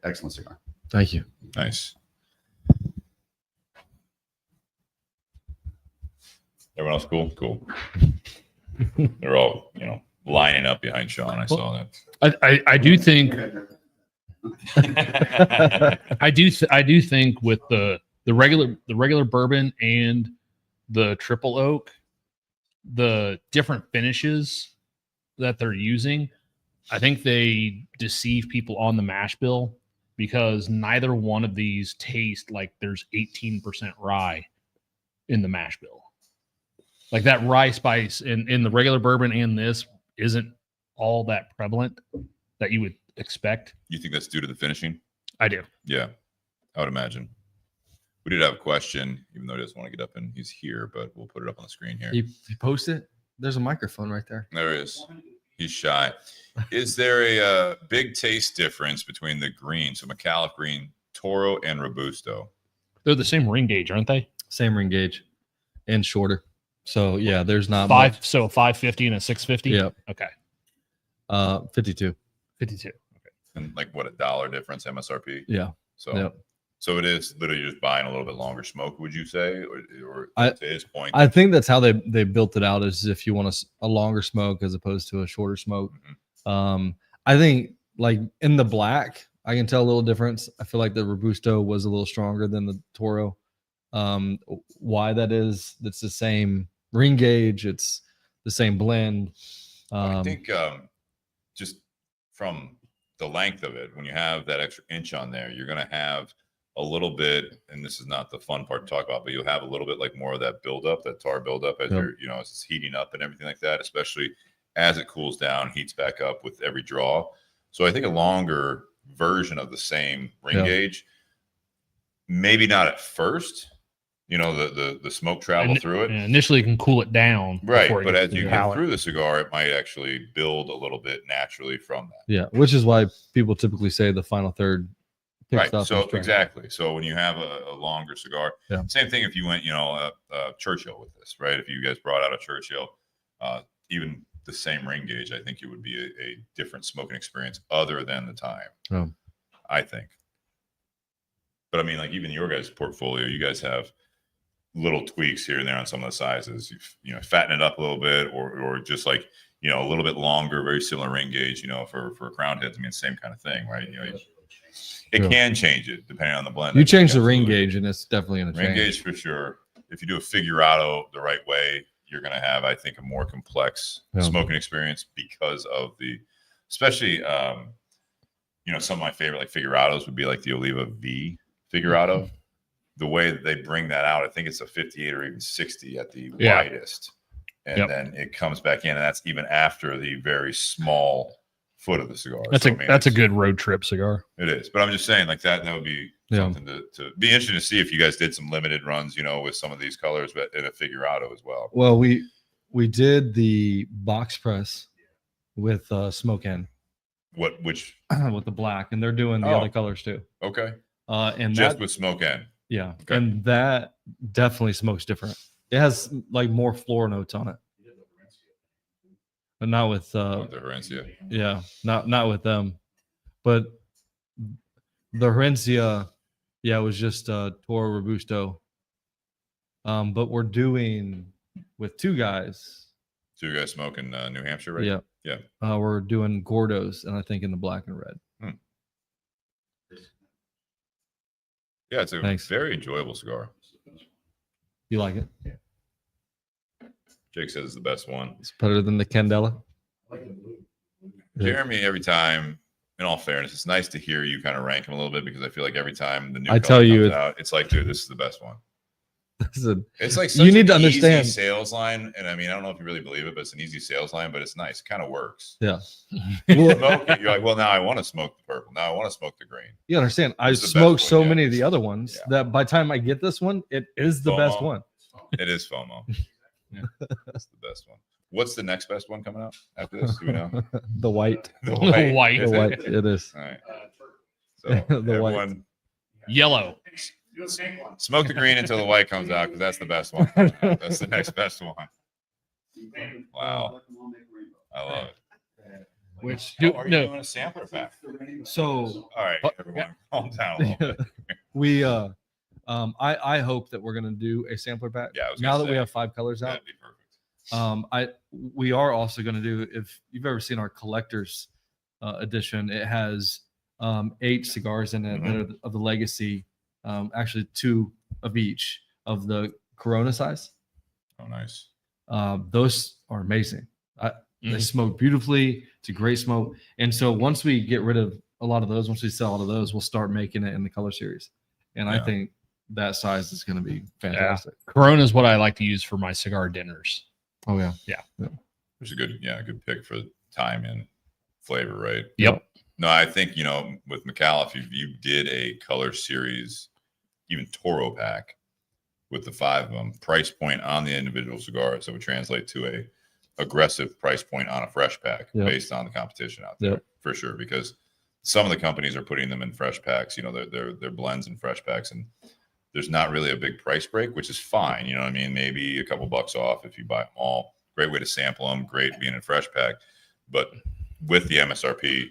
excellent cigar. Thank you. Nice. Everyone else cool? Cool. They're all, lining up behind Sean. I saw that. I do think I do think with the regular bourbon and the triple oak, the different finishes that they're using I think they deceive people on the mash bill because neither one of these taste like there's 18% rye in the mash bill. Like that rye spice in the regular bourbon and this isn't all that prevalent that you would expect. You think that's due to the finishing? I do. Yeah, I would imagine. We did have a question, even though he doesn't want to get up and he's here, but we'll put it up on the screen here. You post it. There's a microphone right there. There he is. He's shy. Is there a big taste difference between the green, so Micallef Green, Toro, and Robusto? They're the same ring gauge, aren't they? Same ring gauge and shorter. So yeah, there's not Five. much. So a 550 and a 650. Yep. Okay. 52. 52. Okay. And like what, $1 difference MSRP? Yeah. So Yep. So it is literally just buying a little bit longer smoke, would you say? Or to his point? I think that's how they built it out, is if you want a longer smoke as opposed to a shorter smoke. Mm-hmm. I think like in the black, I can tell a little difference. I feel like the Robusto was a little stronger than the Toro. Why that is, it's the same ring gauge, it's the same blend. I think just from the length of it, when you have that extra inch on there, you're going to have a little bit, and this is not the fun part to talk about, but you'll have a little bit like more of that buildup, that tar buildup as you're, as it's heating up and everything like that, especially as it cools down, heats back up with every draw. So I think a longer version of the same ring gauge, maybe not at first, the smoke travel through it. Initially, you can cool it down. Right. But as you get through the cigar, it might actually build a little bit naturally from that. Yeah. Which is why people typically say the final third. Right. So exactly. So when you have a longer cigar, same thing if you went, Churchill with this, right? If you guys brought out a Churchill, even the same ring gauge, I think it would be a different smoking experience other than the time, I think. But I mean, like even your guys' portfolio, you guys have little tweaks here and there on some of the sizes. You fatten it up a little bit, or just like a little bit longer, very similar ring gauge. For crown heads, I mean, same kind of thing, right? It can change it depending on the blend. You change the ring gauge, and it's definitely going to change. Ring gauge for sure. If you do a figurado the right way, you're going to have, I think, a more complex smoking experience because of especially, some of my favorite like figurados would be like the Oliva V figurado. The way that they bring that out, I think it's a 58 or even 60 at the widest. And then it comes back in, and that's even after the very small foot of the cigar. That's a good road trip cigar. It is. But I'm just saying like that would be something to be interesting to see if you guys did some limited runs, with some of these colors, but in a figurado as well. Well, we did the box press with smoke in. Which with the black, and they're doing the other colors too. Okay. And just with smoke in. Yeah. Okay. And that definitely smokes different. It has like more floral notes on it. But not with the Herencia. Yeah, not with them. But the Herencia, it was just Toro Robusto. But we're doing with two guys. So you guys smoking New Hampshire, right? Yeah. We're doing Gordos, and I think in the black and red. Yeah, it's a very enjoyable cigar. You like it? Yeah. Jake says it's the best one. It's better than the Candela. Jeremy, every time, in all fairness, it's nice to hear you kind of rank him a little bit, because I feel like every time the new color comes out, it's like, dude, this is the best one. It's like you need to understand easy sales line, and I mean, I don't know if you really believe it, but it's an easy sales line, but it's nice. It kind of works. Yeah. You're like, well, now I want to smoke the purple. Now I want to smoke the green. You understand? I smoked so many of the other ones that by the time I get this one, it is the best one. It is FOMO. That's the best one. What's the next best one coming out after this? Do we know? The white. The white. It is. All right. So the white. Yellow. Smoke the green until the white comes out, because that's the best one. That's the next best one. Wow. I love it. Which are you doing a sampler pack? So all right, everyone, calm down a little bit. We I hope that we're gonna do a sampler pack. Yeah. Now that we have 5 colors out. That'd be perfect. We are also gonna do, if you've ever seen our collector's edition, it has 8 cigars in it that are of the legacy. Actually 2 of each of the Corona size. Oh, nice. Those are amazing. They smoke beautifully. It's a great smoke. And so once we get rid of a lot of those, once we sell a lot of those, we'll start making it in the color series. And I think that size is going to be fantastic. Corona is what I like to use for my cigar dinners. Oh yeah. It's a good pick for time and flavor, right? Yep. No, I think, with Micallef, you did a color series, even Toro pack with the 5 of them, price point on the individual cigars. So it would translate to a aggressive price point on a fresh pack based on the competition out there for sure. Because some of the companies are putting them in fresh packs, they're blends and fresh packs, and there's not really a big price break, which is fine. You know what I mean? Maybe a couple bucks off if you buy them all. Great way to sample them. Great being in fresh pack. But with the MSRP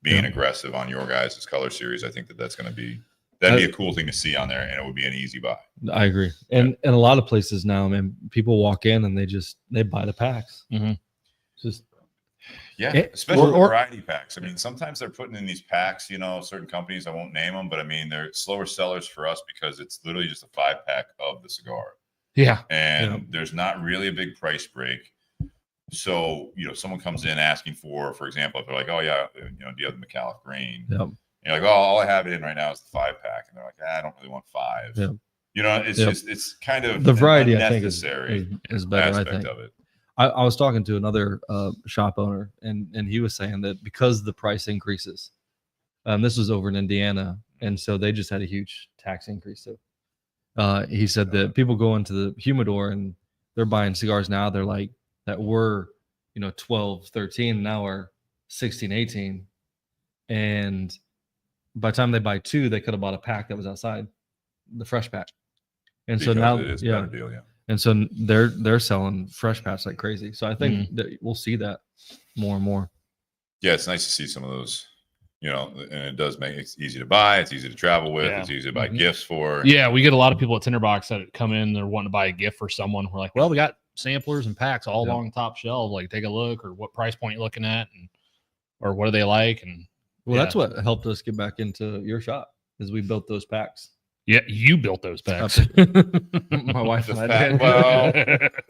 being aggressive on your guys' color series, I think that'd be a cool thing to see on there, and it would be an easy buy. I agree. And a lot of places now, man, people walk in and they buy the packs. Just especially the variety packs. I mean, sometimes they're putting in these packs, certain companies, I won't name them, but I mean, they're slower sellers for us because it's literally just a 5-pack of the cigar. Yeah. And there's not really a big price break. So, someone comes in asking for example, if they're like, oh yeah, do you have the Micallef Green? Yep. You're like, oh, all I have it in right now is the 5-pack. And they're like, I don't really want 5. Yep. It's just, it's kind of the variety, I think, is better, aspect I think. of it. I was talking to another shop owner, and he was saying that because the price increases, this was over in Indiana, and so they just had a huge tax increase. So he said that people go into the humidor and they're buying cigars now. They're like, that were 12, 13, now are 16, 18, and by the time they buy 2, they could have bought a pack that was outside the fresh pack. And Because so now it's a better deal, and so they're selling fresh packs like crazy. So I think that we'll see that more and more. Yeah, it's nice to see some of those, and it does make it easy to buy. It's easy to travel with. It's easy to buy gifts for. Yeah, we get a lot of people at Tinder Box that come in, they're wanting to buy a gift for someone. We're like, well, we got samplers and packs all along the top shelf. Like, take a look, or what price point you're looking at, or what do they like? And that's what helped us get back into your shop, is we built those packs. Yeah, you built those packs. My wife and I did. Well,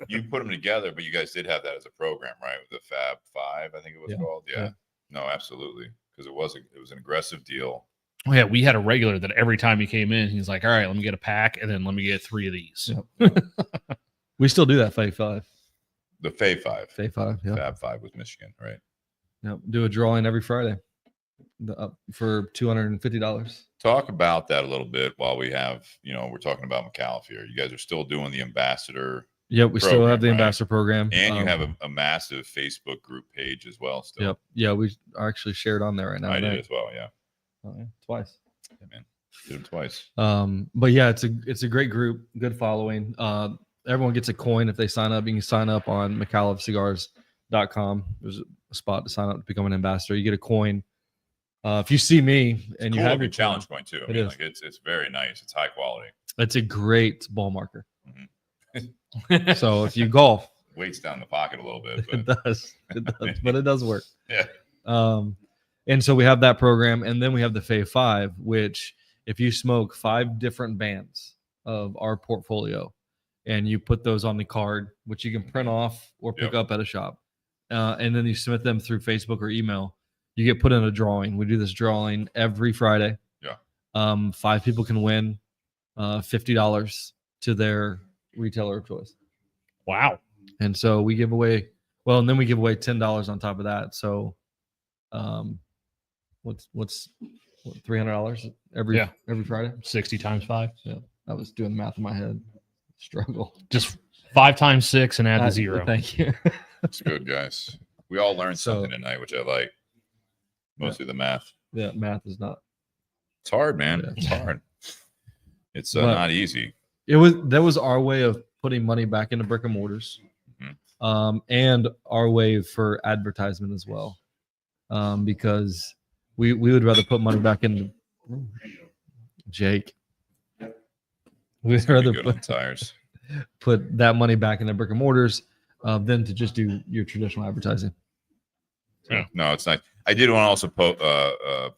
you put them together, but you guys did have that as a program, right? With the Fab 5, I think it was called. Yeah. No, absolutely, because it was an aggressive deal. Oh, yeah, we had a regular that every time he came in, he's like, all right, let me get a pack, and then let me get 3 of these. Yep. We still do that Fab 5. The Fab 5. Fab 5, yeah. Fab 5 with Michigan, right? Yep. Do a drawing every Friday for $250. Talk about that a little bit while we have, we're talking about Micallef here. You guys are still doing the ambassador. Yep, we still have the ambassador program. And you have a massive Facebook group page as well still. Yep. Yeah, we are actually shared on there right now. I did as well, yeah. Oh, yeah. Twice. Yeah, man. Did them twice. But yeah, it's a great group, good following. Everyone gets a coin if they sign up. You can sign up on MicallefCigars.com. There's a spot to sign up to become an ambassador. You get a coin. If you see me and you have your challenge coin too, it's very nice. It's high quality. It's a great ball marker. So if you golf, weights down the pocket a little bit. But. It does, but it does work. Yeah. And so we have that program, and then we have the Fave 5, which if you smoke 5 different bands of our portfolio, and you put those on the card, which you can print off or pick up at a shop, and then you submit them through Facebook or email, you get put in a drawing. We do this drawing every Friday. Yeah. 5 people can win $50 to their retailer of choice. Wow. And so we give away, and then we give away $10 on top of that. So what's $300 every Friday? 60 times 5. Yeah. I was doing math in my head. Struggle. Just 5 times 6 and add the 0. Thank you. That's good, guys. We all learned something tonight, which I like. Mostly the math. Yeah, math is not. It's hard, man. Yeah. It's hard. It's not easy. That was our way of putting money back into brick and mortars, and our way for advertisement as well, because we would rather put money back into Jake. We'd rather put that money back into brick and mortars than to just do your traditional advertising. Yeah. No, it's nice. I did want to also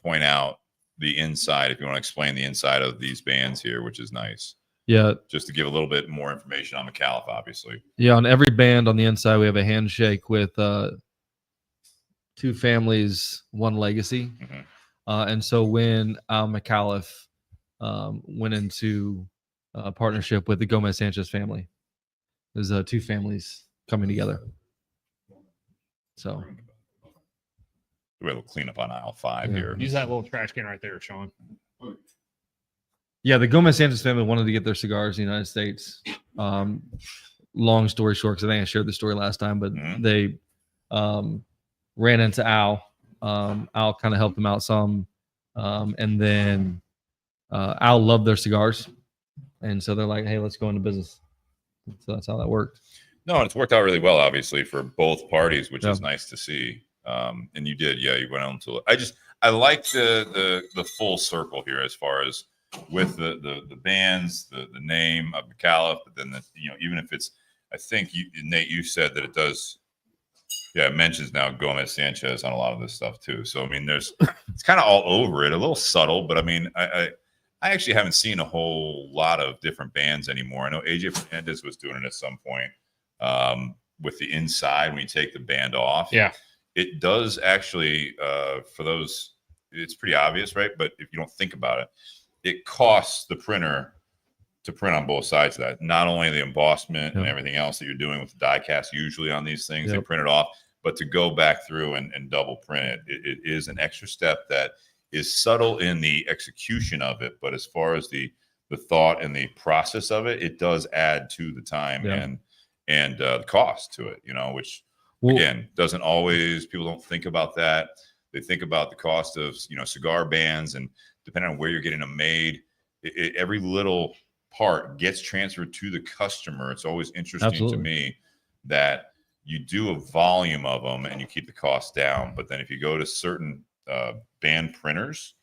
point out the inside, if you want to explain the inside of these bands here, which is nice. Yeah. Just to give a little bit more information on Micallef, obviously. Yeah. On every band on the inside, we have a handshake with 2 families, 1 legacy. Mm-hmm. And so when Al Micallef went into partnership with the Gomez Sanchez family, there's 2 families coming together. So Do a little cleanup on aisle 5 here. Use that little trash can right there, Sean. yeah, the Gomez Sanchez family wanted to get their cigars in the United States. Long story short, because I think I shared the story last time, but they ran into Al. Al kind of helped them out some. And then Al loved their cigars. And so they're like, hey, let's go into business. So that's how that worked. No, and it's worked out really well, obviously, for both parties, which is nice to see. And you did, you went on to it. I like the full circle here as far as with the bands, the name of Micallef, but then even if it's, I think Nate, you said that it does. Yeah, it mentions now Gomez Sanchez on a lot of this stuff too. So I mean, it's kind of all over it, a little subtle, but I mean, I actually haven't seen a whole lot of different bands anymore. I know AJ Fernandez was doing it at some point with the inside when you take the band off. Yeah, it does actually. For those, it's pretty obvious, right? But if you don't think about it, it costs the printer to print on both sides of that. Not only the embossment and everything else that you're doing with the die cast usually on these things, they print it off, but to go back through and double print it is an extra step that is subtle in the execution of it. But as far as the thought and the process of it, it does add to the time and the cost to it, which again, doesn't always, people don't think about that. They think about the cost of, cigar bands, and depending on where you're getting them made, every little part gets transferred to the customer. It's always interesting to me that you do a volume of them and you keep the cost down. But then if you go to certain band printers,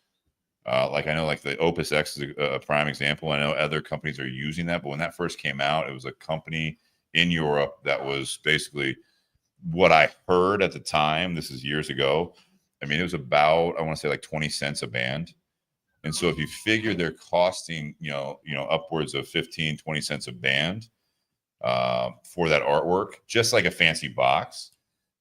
like I know like the Opus X is a prime example. I know other companies are using that, but when that first came out, it was a company in Europe that was basically what I heard at the time. This is years ago. I mean, it was about, I want to say like 20 cents a band. And so if you figure they're costing, upwards of 15, 20 cents a band for that artwork, just like a fancy box,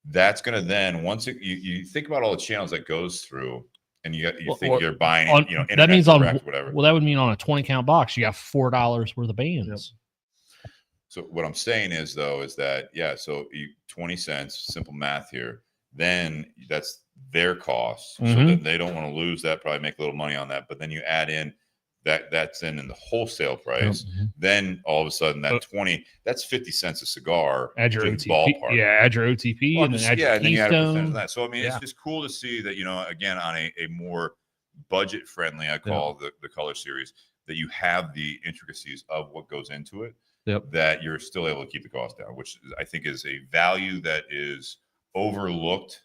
that's going to then, once you think about all the channels that goes through, and you think you're buying, that means on whatever. Well, that would mean on a 20 count box, you got $4 worth of bands. So what I'm saying is that, so 20 cents, simple math here, then that's their costs. So that they don't want to lose that, probably make a little money on that. But then you add in that's in the wholesale price. Then all of a sudden that 20, that's 50 cents a cigar. Add your OTP. Ballpark. Yeah, add your OTP. Well, and then add your and then you add a percentage Easton. of that. So I mean, it's just cool to see that, again, on a more budget friendly, I call the color series, that you have the intricacies of what goes into it. That you're still able to keep the cost down, which I think is a value that is overlooked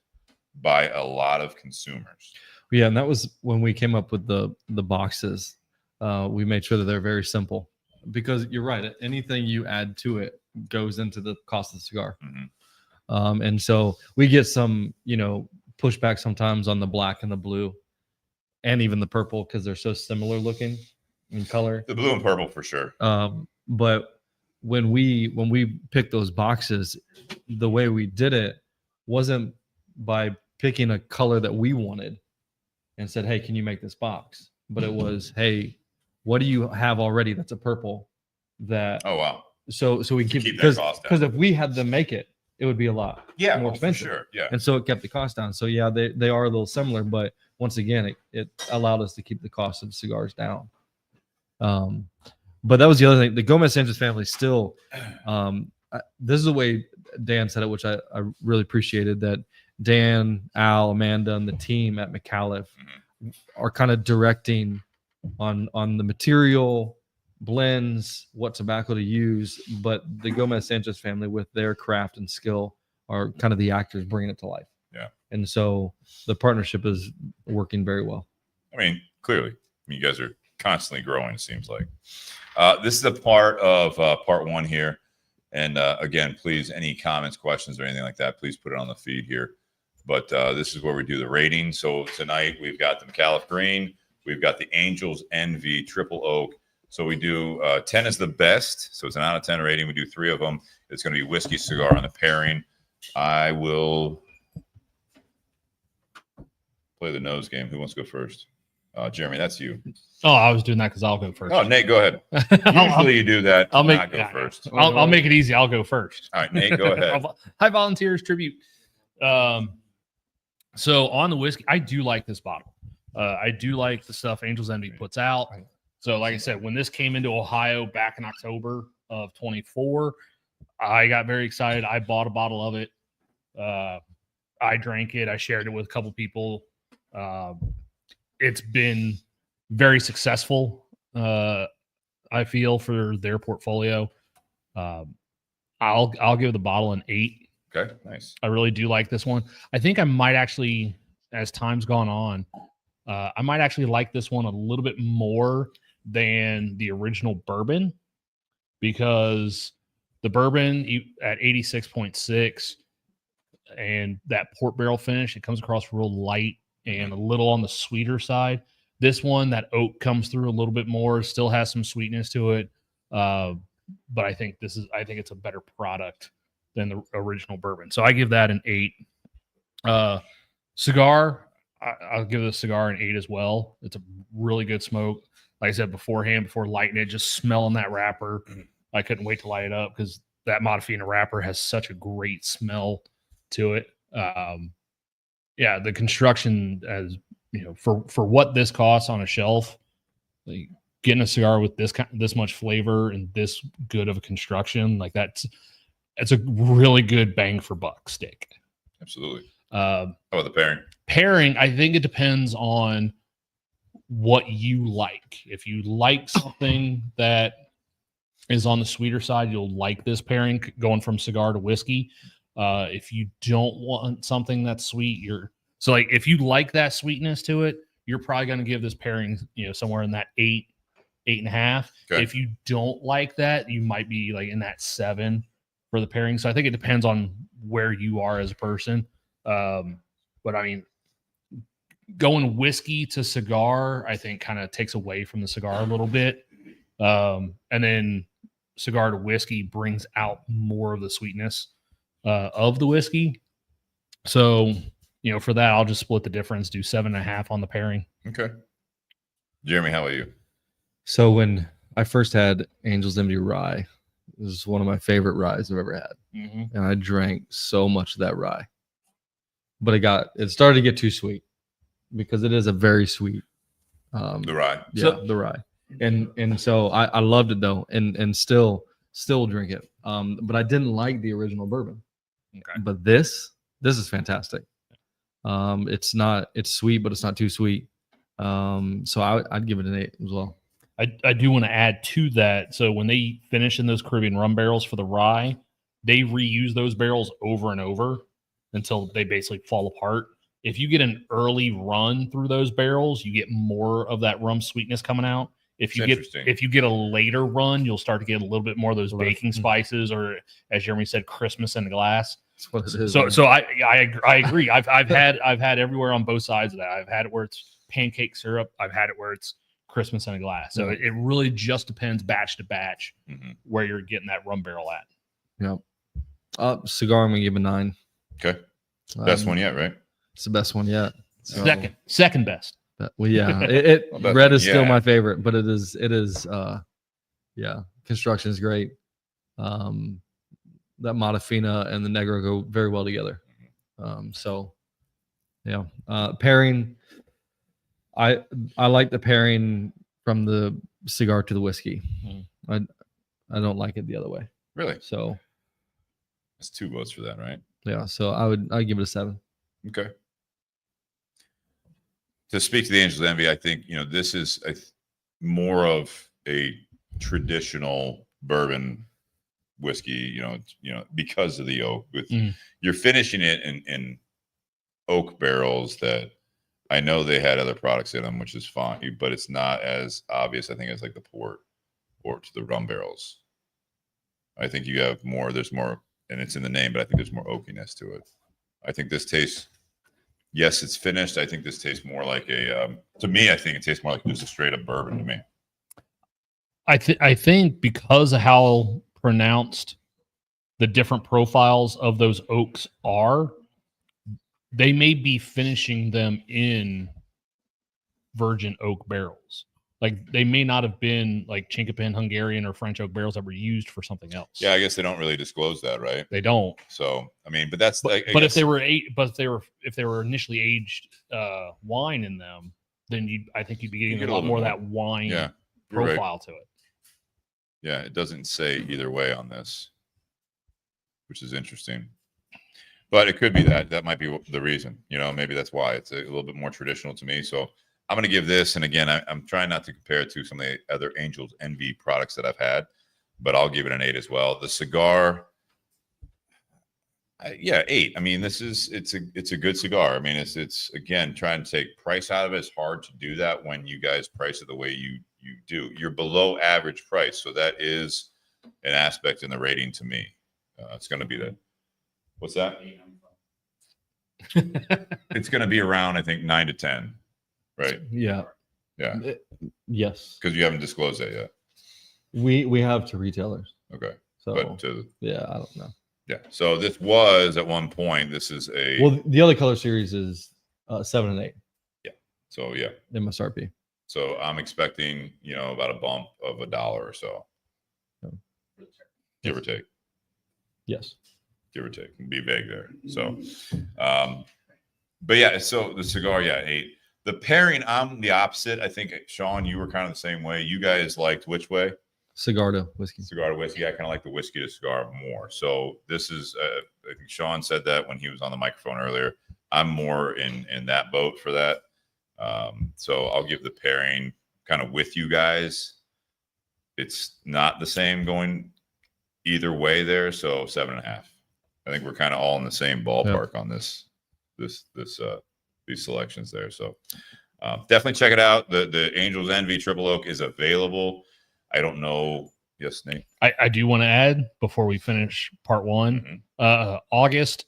by a lot of consumers. Yeah, and that was when we came up with the boxes. We made sure that they're very simple, because you're right. Anything you add to it goes into the cost of the cigar. And so we get some, pushback sometimes on the black and the blue, and even the purple, because they're so similar looking in color. The blue and purple for sure. But when we picked those boxes, the way we did it wasn't by picking a color that we wanted and said, hey, can you make this box? But it was, hey, what do you have already that's a purple that so we keep because if we had them make it would be a lot more expensive. And so it kept the cost down. So they are a little similar, but once again it allowed us to keep the cost of cigars down. But that was the other thing. The Gomez Sanchez family still, this is the way Dan said it, which I really appreciated, that Dan, Al, Amanda, and the team at Micallef are kind of directing on the material, blends, what tobacco to use. But the Gomez Sanchez family, with their craft and skill, are kind of the actors bringing it to life. Yeah. And so the partnership is working very well. I mean, clearly, you guys are constantly growing, it seems like. This is a part of part one here. And again, please, any comments, questions, or anything like that, please put it on the feed here. But this is where we do the rating. So tonight we've got the Micallef Green, we've got the Angels Envy Triple Oak, So we do 10 is the best. So it's an out of 10 rating. We do 3 of them. It's going to be whiskey, cigar on the pairing. I will play the nose game. Who wants to go first? Jeremy, that's you. Oh, I was doing that because I'll go first. Oh, Nate, go ahead. I'll, Usually you do that. I'll make not go first. I'll make it easy. I'll go first. All right, Nate, go ahead. Hi, volunteers tribute. So on the whiskey, I do like this bottle. I do like the stuff Angel's Envy puts out. So, like I said, when this came into Ohio back in October of 24, I got very excited. I bought a bottle of it. I drank it. I shared it with a couple people. It's been very successful, I feel, for their portfolio. I'll give the bottle an 8. Okay, nice. I really do like this one. I think I might actually, as time's gone on, I might actually like this one a little bit more than the original bourbon, because the bourbon at 86.6 and that port barrel finish, it comes across real light and a little on the sweeter side. This one, that oak comes through a little bit more, still has some sweetness to it. But I think it's a better product than the original bourbon. So I give that an 8. Cigar, I'll give the cigar an 8 as well. It's a really good smoke. Like I said beforehand, before lighting it, just smelling that wrapper. I couldn't wait to light it up because that Modafina wrapper has such a great smell to it. Yeah, the construction, as you know, for what this costs on a shelf, like getting a cigar with this much flavor and this good of a construction, like it's a really good bang for buck stick. Absolutely. How about the pairing? Pairing, I think it depends on what you like. If you like something that is on the sweeter side, you'll like this pairing going from cigar to whiskey. If you don't want something that's sweet, if you like that sweetness to it, you're probably going to give this pairing, somewhere in that 8.5. Okay. If you don't like that, you might be like in that 7 for the pairing. So I think it depends on where you are as a person. But I mean, going whiskey to cigar, I think kind of takes away from the cigar a little bit. And then cigar to whiskey brings out more of the sweetness of the whiskey. So, for that, I'll just split the difference, do 7.5 on the pairing. Okay. Jeremy, how about you? So when I first had Angel's Envy Rye, this is one of my favorite ryes I've ever had. Mm-hmm. And I drank so much of that rye. But it started to get too sweet, because it is a very sweet The rye. Yeah, the rye. And so I loved it though, and still drink it. But I didn't like the original bourbon. Okay. But this is fantastic. It's sweet, but it's not too sweet. So I'd give it an 8 as well. I do want to add to that. So when they finish in those Caribbean rum barrels for the rye, they reuse those barrels over and over until they basically fall apart. If you get an early run through those barrels, you get more of that rum sweetness coming out. If you get a later run, you'll start to get a little bit more of those baking spices, or as Jeremy said, Christmas in a glass. That's what it is. So I agree. I've had everywhere on both sides of that. I've had it where it's pancake syrup. I've had it where it's Christmas in a glass. So it really just depends batch to batch where you're getting that rum barrel at. Yeah. Cigar, I'm gonna give a 9. Okay. Best one yet, right? It's the best one yet. So, Second best. Well, yeah. Red is still my favorite, but it is. Construction is great. That Modafina and the Negro go very well together. Pairing. I like the pairing from the cigar to the whiskey. I don't like it the other way. Really? So that's 2 votes for that, right? Yeah. So I'd give it a 7. Okay. To speak to the Angel's Envy, I think this is more of a traditional bourbon whiskey. Because of the oak. You're finishing it in oak barrels that I know they had other products in them, which is fine, but it's not as obvious, I think, as like the port or to the rum barrels. I think you have more. There's more, and it's in the name, but I think there's more oakiness to it. I think this tastes. Yes, it's finished. I think this tastes more like to me, I think it tastes more like just a straight up bourbon to me. I think because of how pronounced the different profiles of those oaks are, they may be finishing them in virgin oak barrels. Like they may not have been like Chinkapin Hungarian or French oak barrels that were used for something else. Yeah, I guess they don't really disclose that, right? They don't. So I mean, but that's like, But if they were if they were initially aged wine in them, then I think you'd be getting get a lot more of that wine profile to it. Yeah, it doesn't say either way on this, which is interesting. But it could be that might be the reason. You know, maybe that's why it's a little bit more traditional to me. So I'm going to give this, and again, I'm trying not to compare it to some of the other Angel's Envy products that I've had, but I'll give it an 8 as well. The cigar, 8. I mean, it's a good cigar. I mean, it's again trying to take price out of it. It's hard to do that when you guys price it the way you do. You're below average price, so that is an aspect in the rating to me. It's going to be what's that? It's going to be around, I think, 9 to 10, right? Yeah. Yes. Because you haven't disclosed that yet. We have to retailers. Okay. So But I don't know. yeah. So this was at one point. This is the other color series is 7 and 8. Yeah. So yeah. MSRP. So I'm expecting, about a bump of $1 or so, give or take. Yes. Give or take. Be vague there. So, but yeah. So the cigar, 8. The pairing, I'm the opposite. I think Sean, you were kind of the same way. You guys liked which way? Cigar to whiskey. Cigar to whiskey. I kind of like the whiskey to cigar more. So this is, I think Sean said that when he was on the microphone earlier. I'm more in that boat for that. So I'll give the pairing kind of with you guys. It's not the same going either way there. So 7.5. I think we're kind of all in the same ballpark on these selections there. So definitely check it out. The Angel's Envy Triple Oak is available. I don't know. Yes, Nate. I do want to add before we finish part 1, August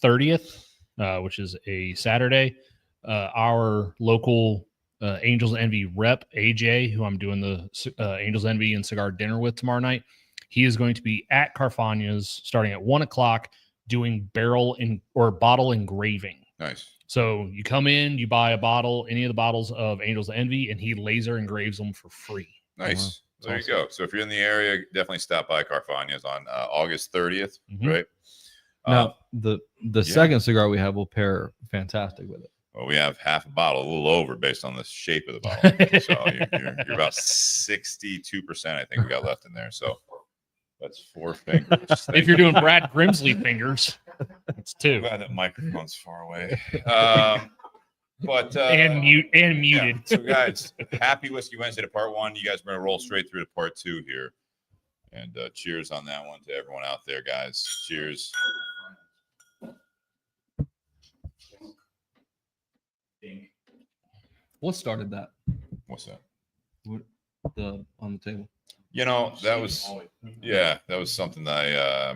30th, which is a Saturday, our local Angel's Envy rep, AJ, who I'm doing the Angel's Envy and cigar dinner with tomorrow night, he is going to be at Carfagna's starting at 1:00 doing barrel or bottle engraving. Nice. So you come in, you buy a bottle, any of the bottles of Angel's Envy, and he laser engraves them for free. Nice. There you go. So if you're in the area, definitely stop by Carfagna's on August 30th, right? Now, the second cigar we have will pair fantastic with it. Well, we have half a bottle, a little over based on the shape of the bottle. So you're about 62%, I think we got left in there. So that's 4 fingers. If you're doing Brad Grimsley fingers, it's 2. I'm glad that microphone's far away. But and muted. Yeah. So guys, happy Whiskey Wednesday to part 1. You guys are going to roll straight through to part 2 here. And cheers on that one to everyone out there, guys. Cheers. What started that? What's that? On the table. That was something that I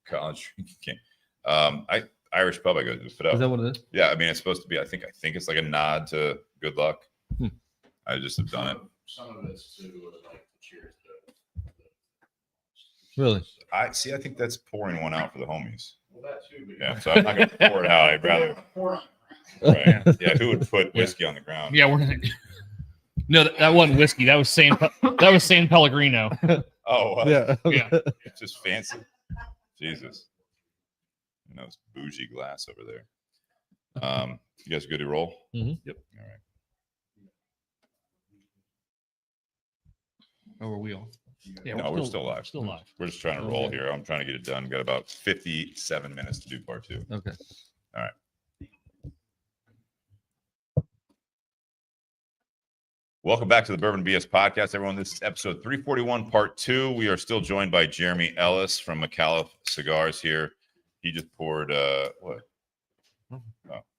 college drinking. Irish pub I go to put up. Is that what it is? Yeah, I mean it's supposed to be. I think it's like a nod to good luck. I just have done it. Some of it's to like the cheers. Really? I think that's pouring one out for the homies. Well, that too. Yeah, so I'm not gonna pour it out. I'd rather. Right. Yeah, who would put whiskey on the ground? Yeah, no, that wasn't whiskey. That was San Pellegrino. Oh, yeah. It's just fancy. Jesus. It's bougie glass over there. You guys good to roll? Mm-hmm. Yep. All right. Oh, are we on? Yeah, No, we're still live. Still live. We're just trying to roll here. I'm trying to get it done. Got about 57 minutes to do part 2. Okay. All right. Welcome back to the Bourbon BS podcast, everyone. This is episode 341, part 2. We are still joined by Jeremy Ellis from Micallef Cigars here. He just poured what? Oh.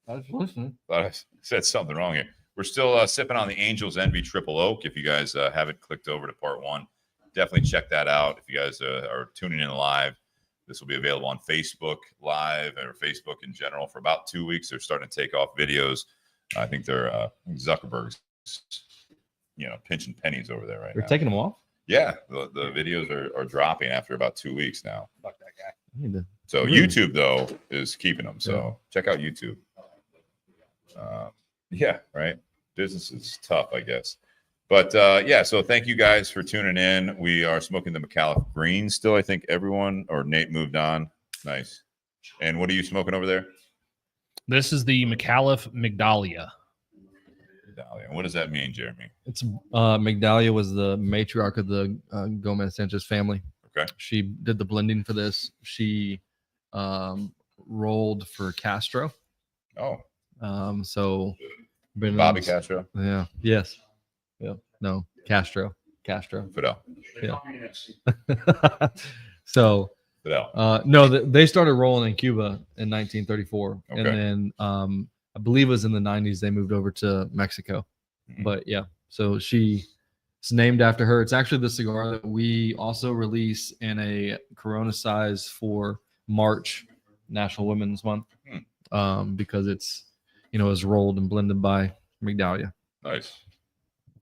I was listening. Thought I said something wrong here. We're still sipping on the Angel's Envy Triple Oak. If you guys haven't clicked over to part 1, definitely check that out. If you guys are tuning in live, this will be available on Facebook Live or Facebook in general for about 2 weeks. They're starting to take off videos. I think they're Zuckerberg's pinching pennies over there right You're now. taking them off? Yeah, the videos are dropping after about 2 weeks now. Fuck that guy. I need to- So Really? YouTube though is keeping them. So check out YouTube. Yeah, right. Business is tough, I guess. But yeah, so thank you guys for tuning in. We are smoking the Micallef Green still. I think everyone or Nate moved on. Nice. And what are you smoking over there? This is the Micallef Migdalia. Dahlia. What does that mean, Jeremy? It's Migdalia was the matriarch of the Gomez Sanchez family. Okay. She did the blending for this. She rolled for Castro. Oh, So been Bobby Castro, Yeah. Yes. Yeah. No. Castro. Fidel. Yeah. So Fidel. no, they started rolling in Cuba in 1934, Okay. and then I believe it was in the 90s they moved over to Mexico. Mhm. But yeah, so it's named after her. It's actually the cigar that we also release in a Corona size for March, National Women's Month, because it's rolled and blended by Migdalia. Nice.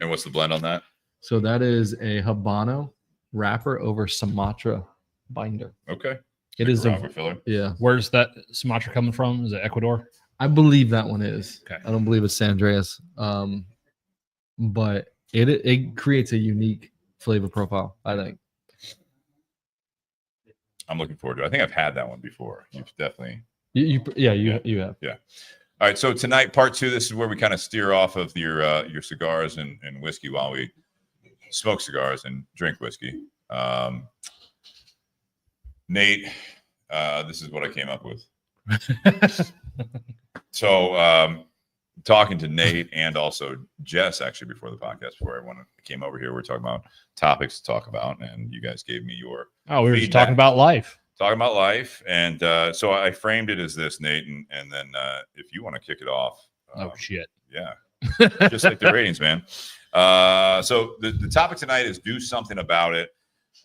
And what's the blend on that? So that is a Habano wrapper over Sumatra binder. Okay. It is Robert Filler. yeah. Where's that Sumatra coming from? Is it Ecuador? I believe that one is. Okay. I don't believe it's San Andreas. But it creates a unique flavor profile, I think. I'm looking forward to it. I think I've had that one before. You've definitely. You have. All right. So tonight, part 2, this is where we kind of steer off of your cigars and whiskey while we smoke cigars and drink whiskey. Nate, this is what I came up with. So talking to Nate and also Jess actually before the podcast, before everyone came over here, we were talking about topics to talk about, and you guys gave me your Oh, we were just feedback. talking about life. Talking about life. And so I framed it as this, Nate, and then if you want to kick it off. Oh shit. Yeah. Just like the ratings, man. So the topic tonight is do something about it.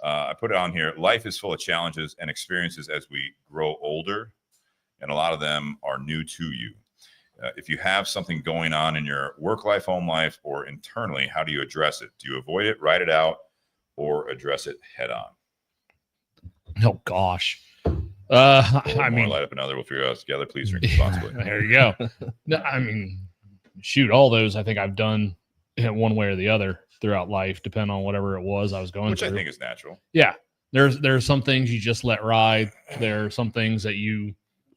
I put it on here. Life is full of challenges and experiences as we grow older, and a lot of them are new to you. If you have something going on in your work life, home life, or internally, how do you address it? Do you avoid it, write it out, or address it head on? Oh gosh. I mean, light up another. We'll figure it out together. Please drink responsibly. There you go. No, I mean, shoot, all those I think I've done one way or the other throughout life, depending on whatever it was I was going Which through. I think is natural. Yeah. There's some things you just let ride. There are some things that you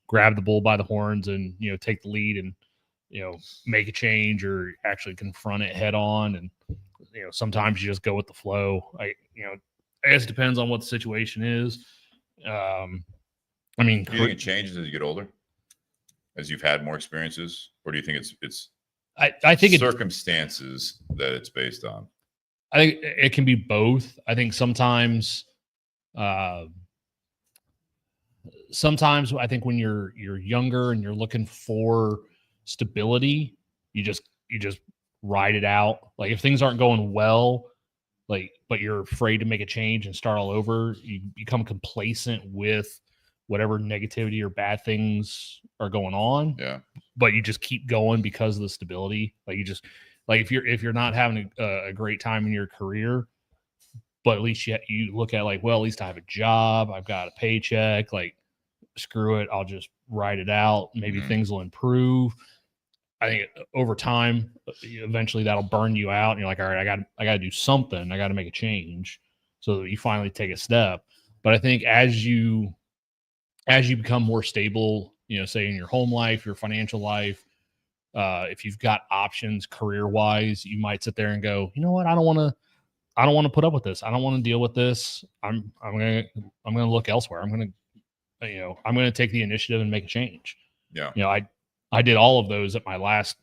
grab the bull by the horns and take the lead and make a change or actually confront it head on. And sometimes you just go with the flow. I guess it depends on what the situation is. I mean, Do you think it changes as you get older, as you've had more experiences, or do you think it's I think circumstances that it's based on? I think it can be both. I think sometimes I think when you're younger and you're looking for stability, you just ride it out. Like if things aren't going well, but you're afraid to make a change and start all over, you become complacent with whatever negativity or bad things are going on. Yeah. But you just keep going because of the stability. If you're not having a great time in your career, but at least you look at at least I have a job, I've got a paycheck, screw it, I'll just ride it out. Maybe things will improve. I think over time, eventually that'll burn you out. And you're like, all right, I got to do something. I got to make a change so that you finally take a step. But I think as you become more stable, say in your home life, your financial life, if you've got options career wise, you might sit there and go, you know what? I don't want to put up with this. I don't want to deal with this. I'm going to look elsewhere. I'm going to take the initiative and make a change. Yeah. I did all of those at my last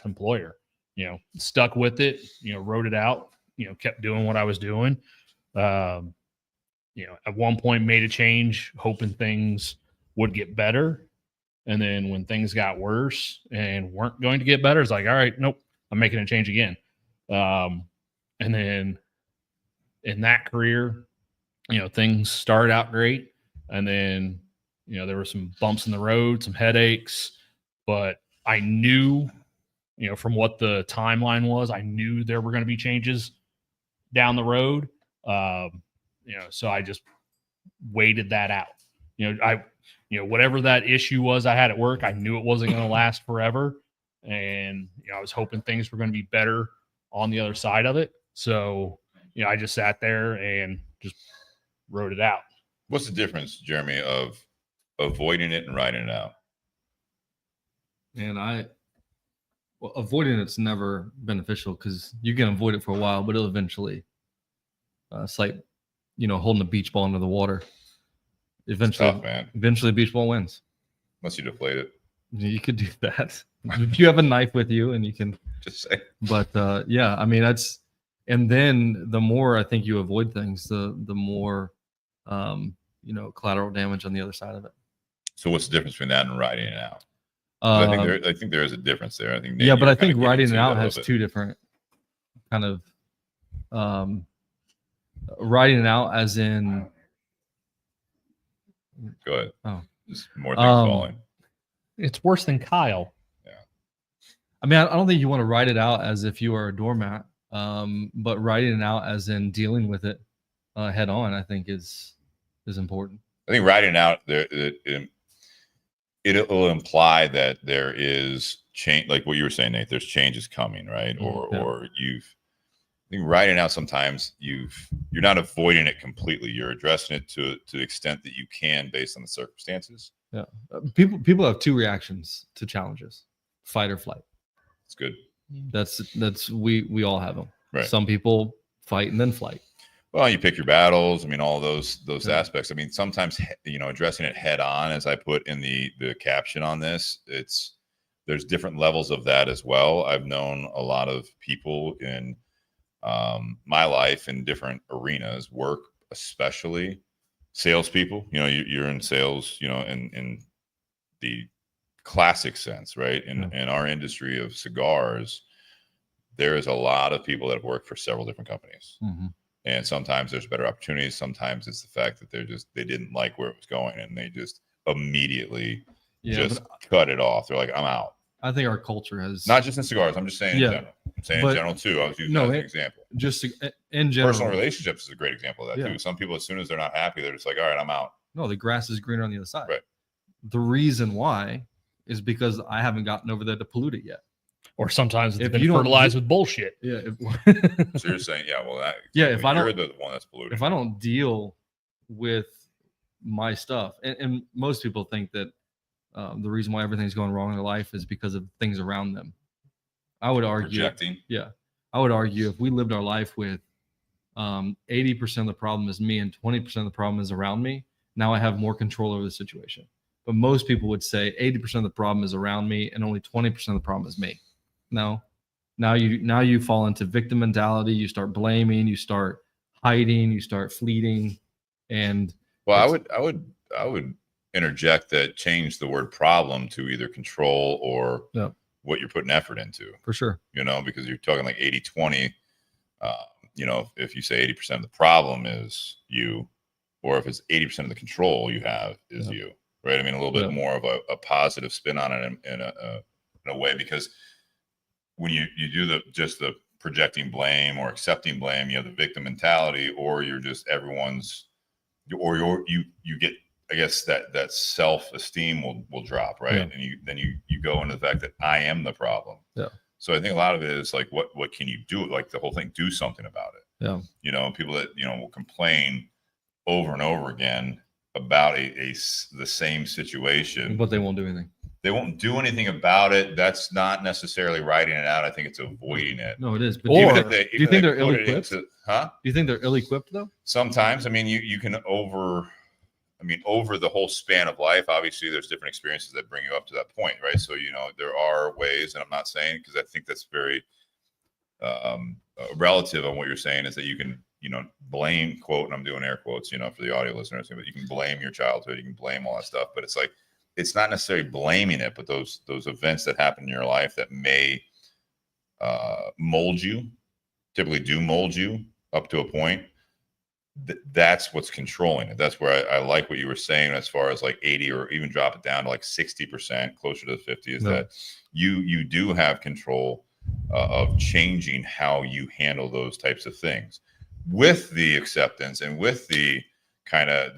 employer, stuck with it, wrote it out, kept doing what I was doing. At one point made a change, hoping things would get better. And then when things got worse and weren't going to get better, it's like, all right, nope, I'm making a change again. And then in that career, things started out great. And then, there were some bumps in the road, some headaches, but I knew from what the timeline was, I knew there were going to be changes down the road. So I just waited that out. Whatever that issue was I had at work, I knew it wasn't going to last forever. And, I was hoping things were going to be better on the other side of it. So, I just sat there and just wrote it out. What's the difference, Jeremy, of avoiding it and writing it out? And avoiding it's never beneficial because you can avoid it for a while, but it'll eventually, it's like, holding a beach ball under the water. Eventually, tough, man. Eventually, beach ball wins. Unless you deflate it. You could do that if you have a knife with you, and you can just say. But yeah, I mean that's, and then the more I think you avoid things, the more collateral damage on the other side of it. So what's the difference between that and writing it out? I think there is a difference there. I think Nate, yeah, but I think writing it out has two different kind of writing it out as in. Go ahead. Oh, just more things falling. It's worse than Kyle. Yeah. I mean, I don't think you want to write it out as if you are a doormat, but writing it out as in dealing with it head on, I think is important. I think writing it out it'll imply that there is change, like what you were saying, Nate. There's changes coming, right? Or I think writing out sometimes you're not avoiding it completely. You're addressing it to the extent that you can based on the circumstances. Yeah, people have two reactions to challenges: fight or flight. It's good. That's we all have them. Right. Some people fight and then flight. Well, you pick your battles. I mean, all those aspects. I mean, sometimes addressing it head on, as I put in the caption on this, there's different levels of that as well. I've known a lot of people in my life in different arenas, work, especially salespeople. You're in sales, in the classic sense, right? In our industry of cigars, there is a lot of people that have worked for several different companies. Mm-hmm. And sometimes there's better opportunities. Sometimes it's the fact that they didn't like where it was going and they just immediately cut it off. They're like, I'm out. I think our culture has, not just in cigars. I'm just saying in general. I'm saying in general too. I was using that as an example. Just in general, personal relationships is a great example of that too. Some people, as soon as they're not happy, they're just like, all right, I'm out. No, the grass is greener on the other side. Right. The reason why is because I haven't gotten over there to pollute it yet. Or sometimes it's been fertilized with bullshit. Yeah. So you're saying, if I don't, you're the one that's polluted. If I don't deal with my stuff, and most people think that the reason why everything's going wrong in their life is because of things around them. I would argue, projecting. Yeah, I would argue if we lived our life with 80% of the problem is me and 20% of the problem is around me, now I have more control over the situation. But most people would say 80% of the problem is around me and only 20% of the problem is me. No, now you fall into victim mentality. You start blaming, you start hiding, you start fleeting, and well, I would interject that change the word problem to either control or what you're putting effort into. For sure, because you're talking like 80-20. If you say 80% of the problem is you, or if it's 80% of the control you have is you, right? I mean, a little bit more of a positive spin on it in a way, because when you do the projecting blame or accepting blame, you have the victim mentality, or you're just you get, I guess that self-esteem will drop, right? And then you go into the fact that I am the problem. Yeah. So I think a lot of it is like, what can you do? Like the whole thing, do something about it. Yeah. People that will complain over and over again about the same situation, but they won't do anything. They won't do anything about it. That's not necessarily writing it out. I think it's avoiding it. No, it is. But do you think they're ill-equipped? Do you think they're ill-equipped though? Sometimes. I mean, you can over the whole span of life, obviously there's different experiences that bring you up to that point, right? So, there are ways, and I'm not saying, because I think that's very relative on what you're saying, is that you can, blame, quote, and I'm doing air quotes, for the audio listeners, but you can blame your childhood, you can blame all that stuff, but it's like, it's not necessarily blaming it, but those events that happen in your life that may mold you, typically do mold you up to a point. that's what's controlling it. That's where I like what you were saying as far as like 80 or even drop it down to like 60%, closer to the 50, is that you do have control of changing how you handle those types of things, with the acceptance and with the kind of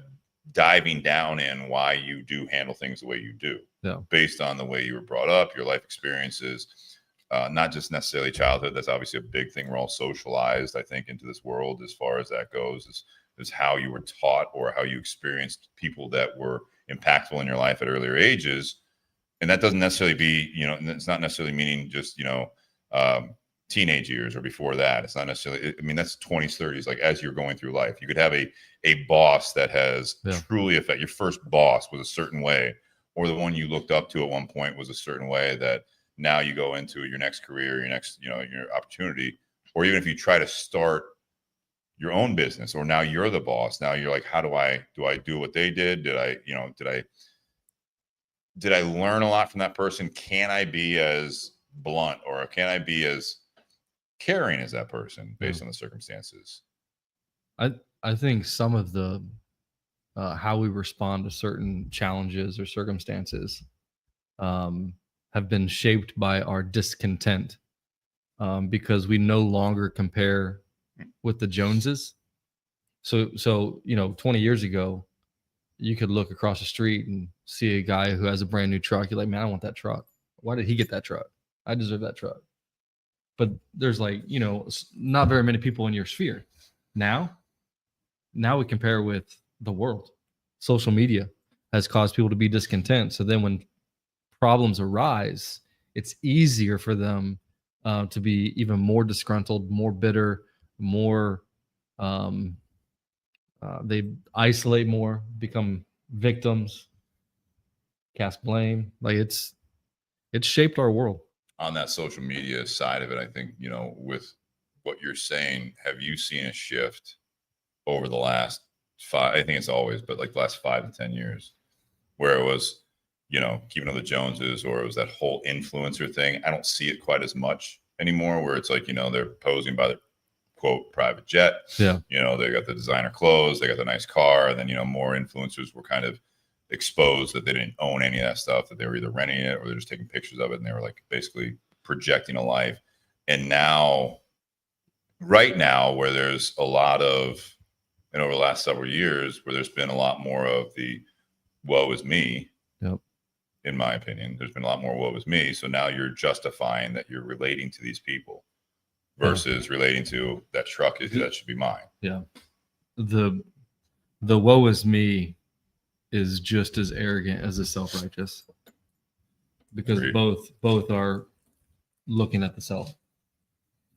diving down in why you do handle things the way you do, based on the way you were brought up, your life experiences, not just necessarily childhood. That's obviously a big thing. We're all socialized, I think, into this world as far as that goes, is how you were taught or how you experienced people that were impactful in your life at earlier ages. And that doesn't necessarily be, it's not necessarily meaning just, teenage years or before that. It's not necessarily, I mean, that's 20s, 30s, like as you're going through life. You could have a boss that has truly affected. Your first boss was a certain way, or the one you looked up to at one point was a certain way, that now you go into your next career, your next, your opportunity, or even if you try to start your own business, or now you're the boss. Now you're like, how do I do what they did? Did I learn a lot from that person? Can I be as blunt, or can I be as caring as that person based on the circumstances? I think some of the how we respond to certain challenges or circumstances have been shaped by our discontent, because we no longer compare with the Joneses. So 20 years ago, you could look across the street and see a guy who has a brand new truck. You're like, man, I want that truck. Why did he get that truck? I deserve that truck. But there's not very many people in your sphere. Now we compare with the world. Social media has caused people to be discontent. So then when problems arise, it's easier for them to be even more disgruntled, more bitter, more they isolate more, become victims, cast blame. Like it's shaped our world. On that social media side of it, I think, with what you're saying, have you seen a shift over the last I think it's always, but like the last 5 to 10 years, where it was, keeping up the Joneses, or it was that whole influencer thing? I don't see it quite as much anymore, where it's like, they're posing by their quote private jet. Yeah. They got the designer clothes, they got the nice car, and then, more influencers were kind of exposed that they didn't own any of that stuff, that they were either renting it or they're just taking pictures of it, and they were like basically projecting a life. And right now, where there's a lot of, and over the last several years, where there's been a lot more of the woe is me. Yep. In my opinion, there's been a lot more woe is me. So now you're justifying that you're relating to these people versus relating to that truck that should be mine. Yeah. The woe is me is just as arrogant as the self-righteous, because Agreed. both are looking at the self.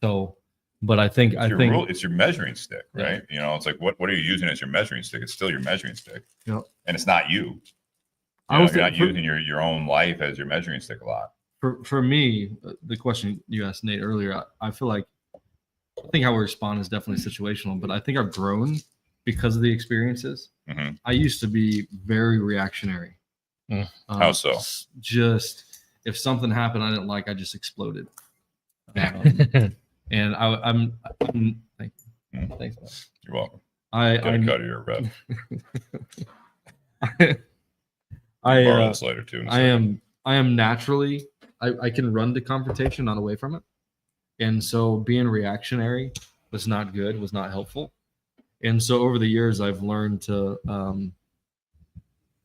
So, but I think it's your measuring stick, right? Yeah. It's like, what are you using as your measuring stick? It's still your measuring stick. Yeah. And it's not you. You're not using your own life as your measuring stick a lot. For me, the question you asked Nate earlier, I feel like, I think how we respond is definitely situational, but I think I've grown because of the experiences. Mm-hmm. I used to be very reactionary. How so? Just if something happened I didn't like, I just exploded. And I'm thank you. Thanks, man. You're welcome. I'm cut of your rep. I borrow this later too. I am naturally, I can run to confrontation, not away from it. And so being reactionary was not good, was not helpful. And so over the years, I've learned to,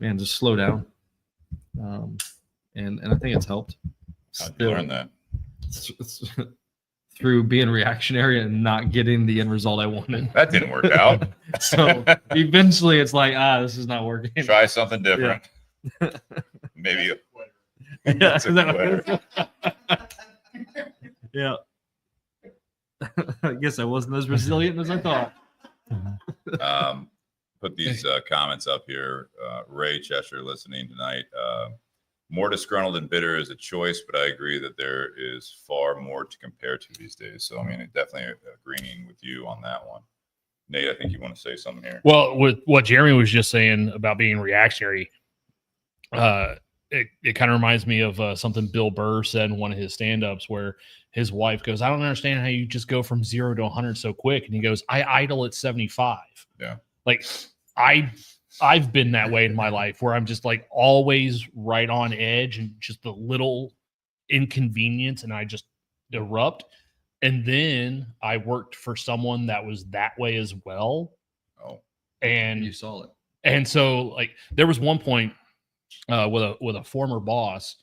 just slow down. And I think it's helped. How'd you learn that? Through being reactionary and not getting the end result I wanted. That didn't work out. So eventually it's like, this is not working. Try something different. Yeah. Maybe. Yeah. I guess I wasn't as resilient as I thought. Put these comments up here. Ray Cheshire listening tonight. More disgruntled and bitter is a choice, but I agree that there is far more to compare to these days. So, I mean, definitely agreeing with you on that one. Nate, I think you want to say something here. Well, with what Jeremy was just saying about being reactionary, it kind of reminds me of something Bill Burr said in one of his stand-ups where his wife goes, I don't understand how you just go from 0 to 100 so quick. And he goes, I idle at 75. Yeah. Like I've been that way in my life where I'm just like always right on edge and just a little inconvenience and I just erupt. And then I worked for someone that was that way as well. Oh, and You saw it. And so like there was one point with a former boss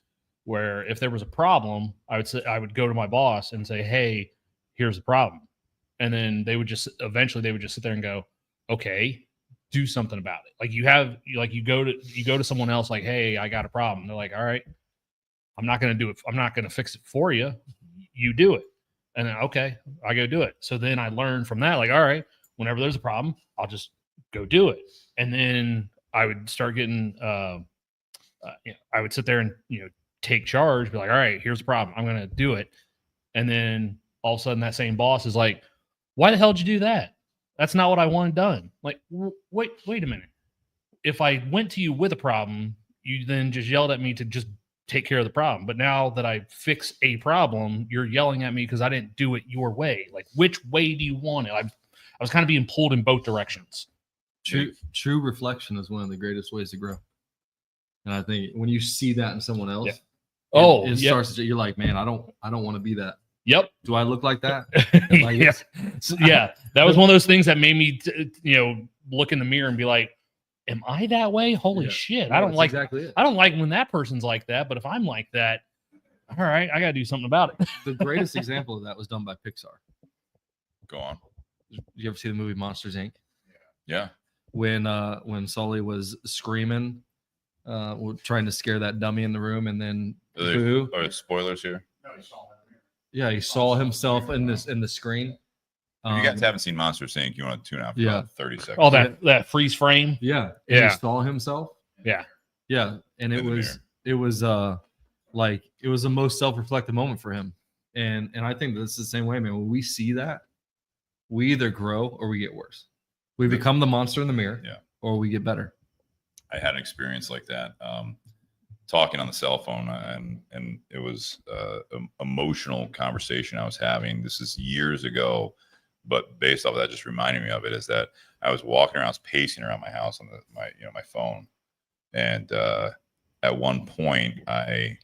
where if there was a problem, I would go to my boss and say, hey, here's the problem. And then they would just sit there and go, okay, do something about it. Like you go to someone else like, hey, I got a problem. They're like, all right, I'm not going to do it. I'm not going to fix it for you. You do it. And then, okay, I go do it. So then I learned from that, like, all right, whenever there's a problem, I'll just go do it. And then I would start getting, I would sit there and, take charge, be like, all right, here's the problem. I'm going to do it. And then all of a sudden that same boss is like, why the hell did you do that? That's not what I wanted done. Like, wait a minute. If I went to you with a problem, you then just yelled at me to just take care of the problem. But now that I fix a problem, you're yelling at me because I didn't do it your way. Like, which way do you want it? I was kind of being pulled in both directions. True reflection is one of the greatest ways to grow. And I think when you see that in someone else, it starts to, you're like, man, I don't want to be that. Yep. Do I look like that? Yeah. That was one of those things that made me, look in the mirror and be like, am I that way? Holy shit. I don't like exactly it. I don't like when that person's like that, but if I'm like that, all right, I got to do something about it. The greatest example of that was done by Pixar. Go on. You ever see the movie Monsters Inc? Yeah. When Sully was screaming, trying to scare that dummy in the room, and then Are spoilers here? he saw himself in the screen. If you guys haven't seen Monsters Inc., you want to tune out for about 30 seconds. Oh, that freeze frame. Yeah. Yeah. He saw himself. Yeah. Yeah. And it was the most self-reflective moment for him. And I think that's the same way, man. When we see that, we either grow or we get worse. We become the monster in the mirror, or we get better. I had an experience like that, talking on the cell phone, and it was an emotional conversation I was having. This is years ago, but based off of that, just reminding me of it is that I was walking around, I was pacing around my house on my phone, and at one point I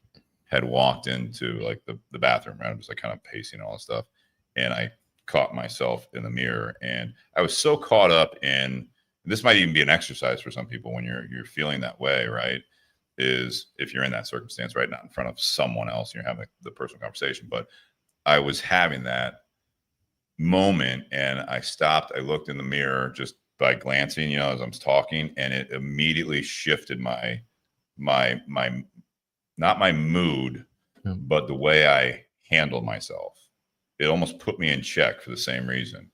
had walked into like the bathroom, right? I was like kind of pacing all this stuff, and I caught myself in the mirror, and I was so caught up in, this might even be an exercise for some people when you're feeling that way, right? Is if you're in that circumstance, right? Not in front of someone else, you're having the personal conversation, but I was having that moment, and I stopped, I looked in the mirror just by glancing, as I was talking, and it immediately shifted my not my mood, but the way I handled myself. It almost put me in check for the same reason.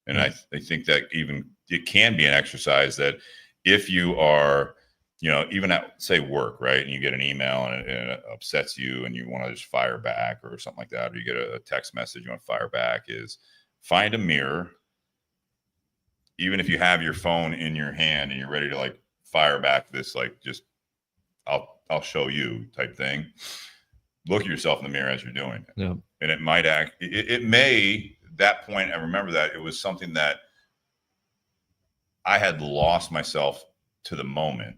And I think that even it can be an exercise that if you are, even at say work, right, and you get an email and it upsets you and you want to just fire back or something like that, or you get a text message you want to fire back, is find a mirror. Even if you have your phone in your hand and you're ready to like fire back this, like just I'll show you type thing. Look at yourself in the mirror as you're doing it. Yeah. And it might it may, that point, I remember that it was something that I had lost myself to the moment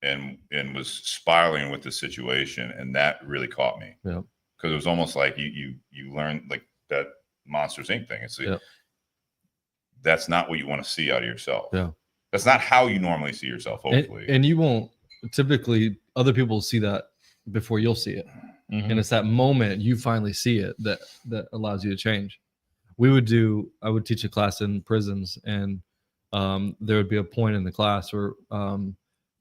and was spiraling with the situation. And that really caught me. Yeah. Because it was almost like you learn like that Monsters Inc. thing. It's that's not what you want to see out of yourself. Yeah. That's not how you normally see yourself, hopefully. And you won't, typically other people see that before you'll see it. Mm-hmm. And it's that moment you finally see it that allows you to change. I would teach a class in prisons, and there would be a point in the class where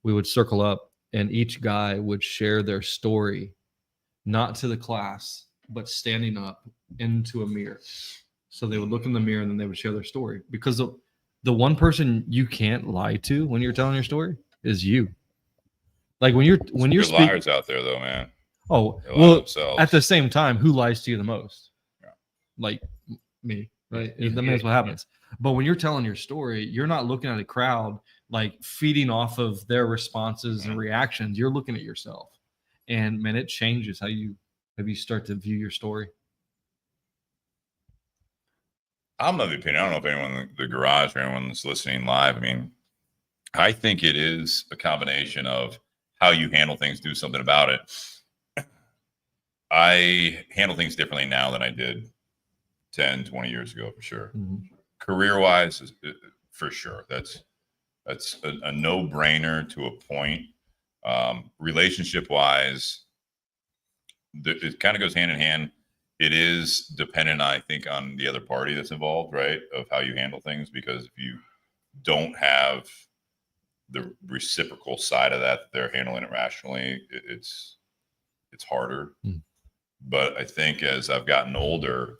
we would circle up and each guy would share their story, not to the class, but standing up into a mirror. So they would look in the mirror and then they would share their story, because the one person you can't lie to when you're telling your story is you. Like when you're speaking, liars out there though, man. Oh, They lie well, themselves. at the same time, who lies to you the most? Yeah. Like me, right? That's what happens. But when you're telling your story, you're not looking at a crowd like feeding off of their responses and reactions, you're looking at yourself, and man, it changes how you start to view your story. I'm of the opinion. I don't know if anyone in the garage or anyone that's listening live. I mean, I think it is a combination of how you handle things, do something about it. I handle things differently now than I did 10, 20 years ago, for sure. Career-wise, for sure. That's a no-brainer to a point. Relationship-wise, it kind of goes hand in hand. It is dependent, I think, on the other party that's involved, right? Of how you handle things, because if you don't have the reciprocal side of that, they're handling it rationally, it's harder. But I think as I've gotten older,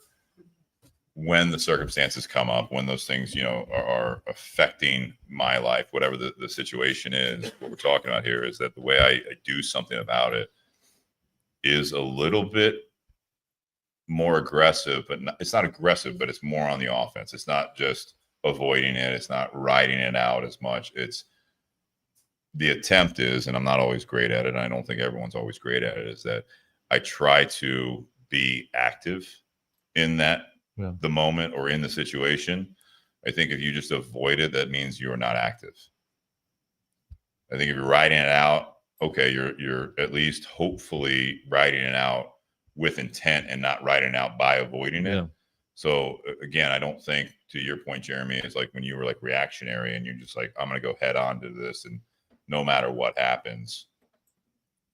when the circumstances come up, when those things, are affecting my life, whatever the situation is, what we're talking about here is that the way I do something about it is a little bit more aggressive, but it's not aggressive, but it's more on the offense. It's not just avoiding it. It's not riding it out as much. It's the attempt is, and I'm not always great at it, and I don't think everyone's always great at it, is that I try to be active in that the moment or in the situation. I think if you just avoid it, that means you're not active. I think if you're riding it out, okay, you're at least hopefully riding it out with intent and not riding it out by avoiding it. So again, I don't think, to your point, Jeremy, it's like when you were like reactionary and you're just like, I'm going to go head on to this, and no matter what happens,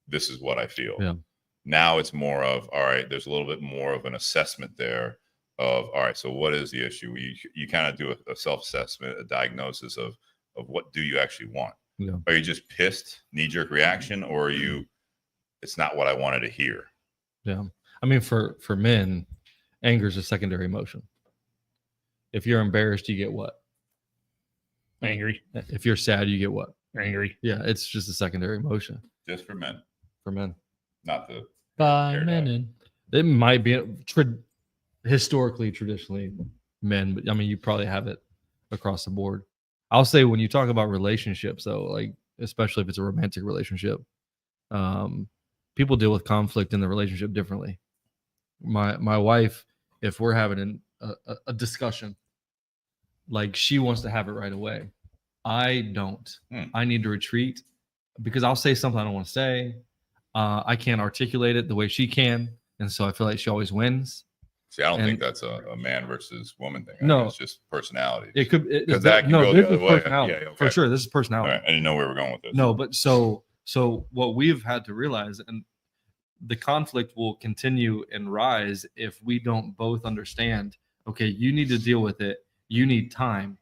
this is what I feel. Now it's more of, all right, there's a little bit more of an assessment there of, all right, so what is the issue? You kind of do a self-assessment, a diagnosis of what do you actually want? Are you just pissed, knee-jerk reaction, or are you, it's not what I wanted to hear? I mean, for men, anger is a secondary emotion. If you're embarrassed, you get what? Angry. If you're sad, you get what? Angry. Yeah, it's just a secondary emotion. Just for men. For men. Not the by men. It might be historically, traditionally men, but I mean, you probably have it across the board. I'll say when you talk about relationships, though, like especially if it's a romantic relationship, people deal with conflict in the relationship differently. My wife, if we're having a discussion, like she wants to have it right away. I don't. I need to retreat because I'll say something I don't want to say. I can't articulate it the way she can, and so I feel like she always wins. See, I don't think that's a man versus woman thing. No, it's just personality. It could because that can go the other way. Okay. For sure. This is personality. Right. I didn't know where we were going with this. No, but so what we've had to realize, and the conflict will continue and rise if we don't both understand. Okay, you need to deal with it. You need time.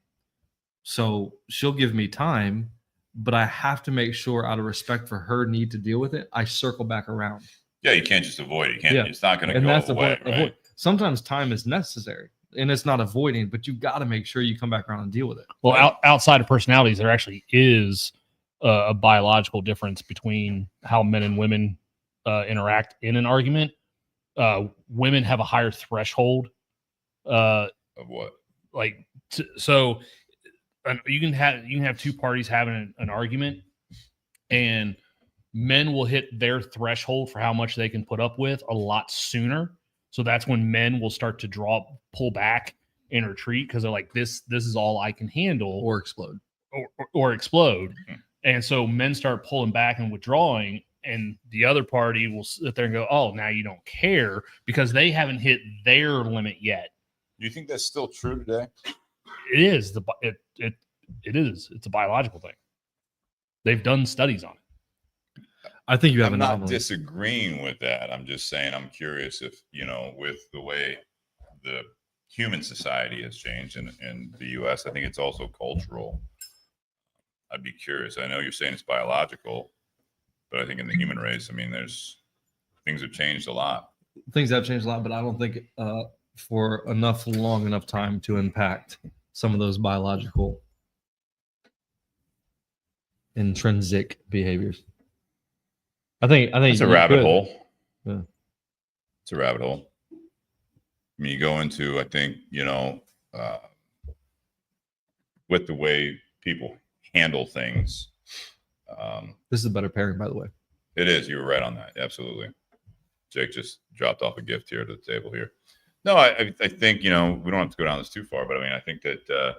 So she'll give me time, but I have to make sure, out of respect for her need to deal with it, I circle back around. Yeah, you can't just avoid it. You can't. It's not going to go that's away. Right? Sometimes time is necessary, and it's not avoiding, but you got to make sure you come back around and deal with it. Well, outside of personalities, there actually is a biological difference between how men and women interact in an argument. Women have a higher threshold of what? So you can have two parties having an argument, and men will hit their threshold for how much they can put up with a lot sooner. So that's when men will start to pull back and retreat because they're like, this is all I can handle, or explode, or explode. And so men start pulling back and withdrawing, and the other party will sit there and go, oh, now you don't care because they haven't hit their limit yet. Do you think that's still true today? It is. It is. It's a biological thing. They've done studies on it. I think you have I'm an not disagreeing with that. I'm just saying I'm curious if, with the way the human society has changed in the U.S., I think it's also cultural. I'd be curious. I know you're saying it's biological, but I think in the human race, I mean, things have changed a lot. Things have changed a lot, but I don't think for long enough time to impact some of those biological intrinsic behaviors. I think it's a rabbit hole. Yeah. It's a rabbit hole. I mean, you go into, I think, with the way people handle things. This is a better pairing, by the way. It is. You were right on that. Absolutely. Jake just dropped off a gift here to the table here. No, I think, we don't have to go down this too far, but I mean, I think that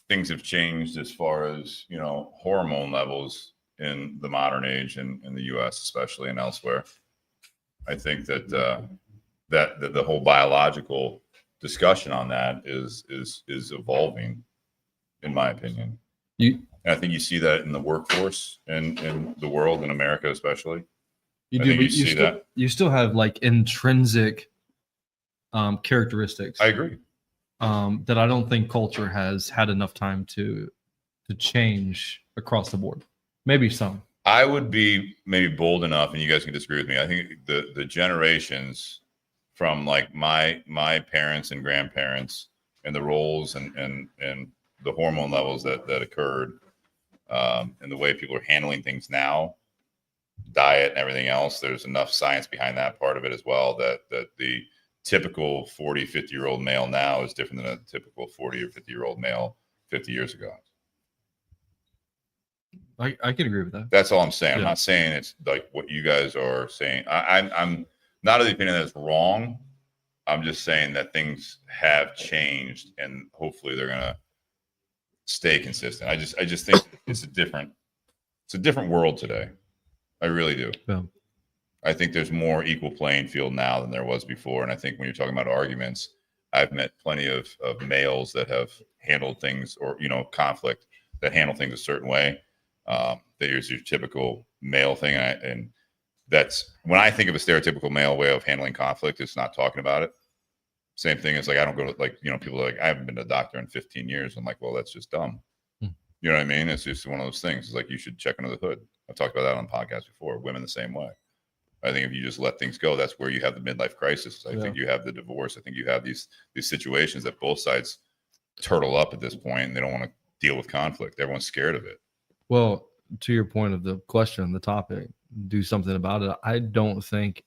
things have changed as far as, hormone levels in the modern age in the U.S. especially and elsewhere. I think that that the whole biological discussion on that is evolving, in my opinion. And I think you see that in the workforce and in the world, in America especially. You still have like intrinsic characteristics. I agree. That I don't think culture has had enough time to change across the board. Maybe some. I would be maybe bold enough, and you guys can disagree with me. I think the generations from like my parents and grandparents and the roles and the hormone levels that occurred, and the way people are handling things now, diet and everything else, there's enough science behind that part of it as well, that the typical 40, 50-year-old male now is different than a typical 40 or 50-year-old male 50 years ago. I can agree with that. That's all I'm saying. Yeah. I'm not saying it's like what you guys are saying. I'm not of the opinion that it's wrong. I'm just saying that things have changed, and hopefully they're gonna stay consistent. I just think it's a different world today. I really do. Yeah. I think there's more equal playing field now than there was before. And I think when you're talking about arguments, I've met plenty of males that have handled things, or conflict, that handle things a certain way. That is your typical male thing, and that's when I think of a stereotypical male way of handling conflict. It's not talking about it. Same thing as like, I don't go to, like, people are like, I haven't been to a doctor in 15 years. I'm like, well, that's just dumb. You know what I mean? It's just one of those things. It's like, you should check under the hood. I've talked about that on the podcast before. Women the same way. I think if you just let things go, that's where you have the midlife crisis. I think you have the divorce. I think you have these situations that both sides turtle up at this point, and they don't want to deal with conflict. Everyone's scared of it. Well, to your point of the question, the topic, do something about it. I don't think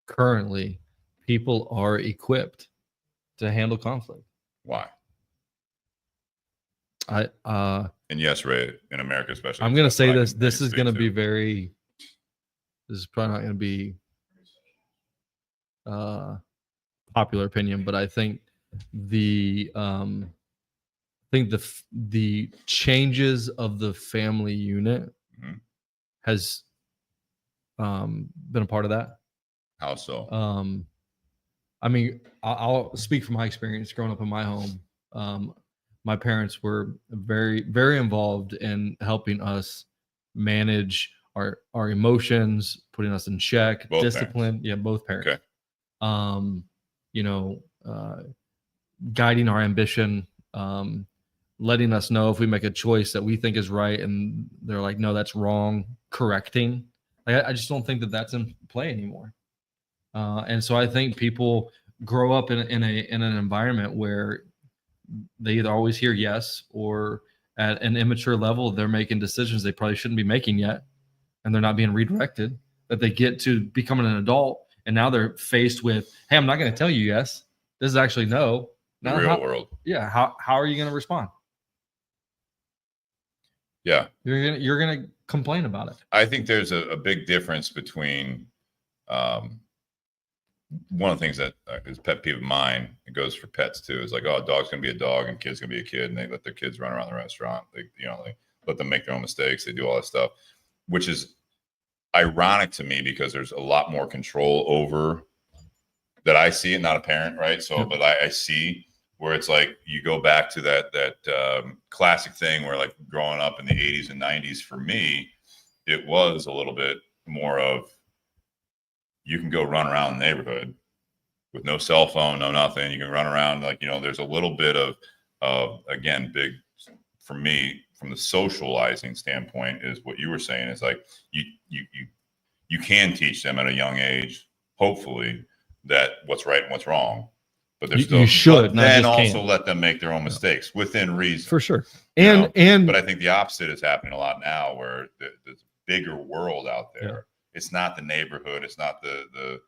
currently people are equipped to handle conflict. Why? And yes, Ray, in America especially. I'm going to say this. This is going to be very. This is probably not going to be popular opinion, but I think the changes of the family unit has been a part of that. How so? I mean, I'll speak from my experience growing up in my home. My parents were very, very involved in helping us manage our emotions, putting us in check, Both discipline. parents. Yeah, both parents. Okay. Guiding our ambition, letting us know if we make a choice that we think is right, and they're like, no, that's wrong, correcting. I just don't think that that's in play anymore. And so I think people grow up in an environment where they either always hear yes, or at an immature level, they're making decisions they probably shouldn't be making yet, and they're not being redirected. That they get to becoming an adult, and now they're faced with, hey, I'm not going to tell you yes. This is actually no. The real world. Yeah. How are you going to respond? Yeah. You're gonna complain about it. I think there's a big difference between one of the things that is pet peeve of mine. It goes for pets too. Is like, oh, a dog's gonna be a dog and kid's gonna be a kid, and they let their kids run around the restaurant. They let them make their own mistakes. They do all that stuff, which is ironic to me because there's a lot more control over that. I see it, not a parent, right? So, but I see where it's like you go back to that classic thing where, like, growing up in the 80s and 90s, for me, it was a little bit more of, you can go run around the neighborhood with no cell phone, no nothing. You can run around, like, there's a little bit of again, big for me from the socializing standpoint is what you were saying, is like you can teach them at a young age, hopefully, that what's right and what's wrong. But there's still, you should, but then also let them make their own mistakes within reason. For sure. But I think the opposite is happening a lot now, where there's a bigger world out there. Yeah. It's not the neighborhood. It's not the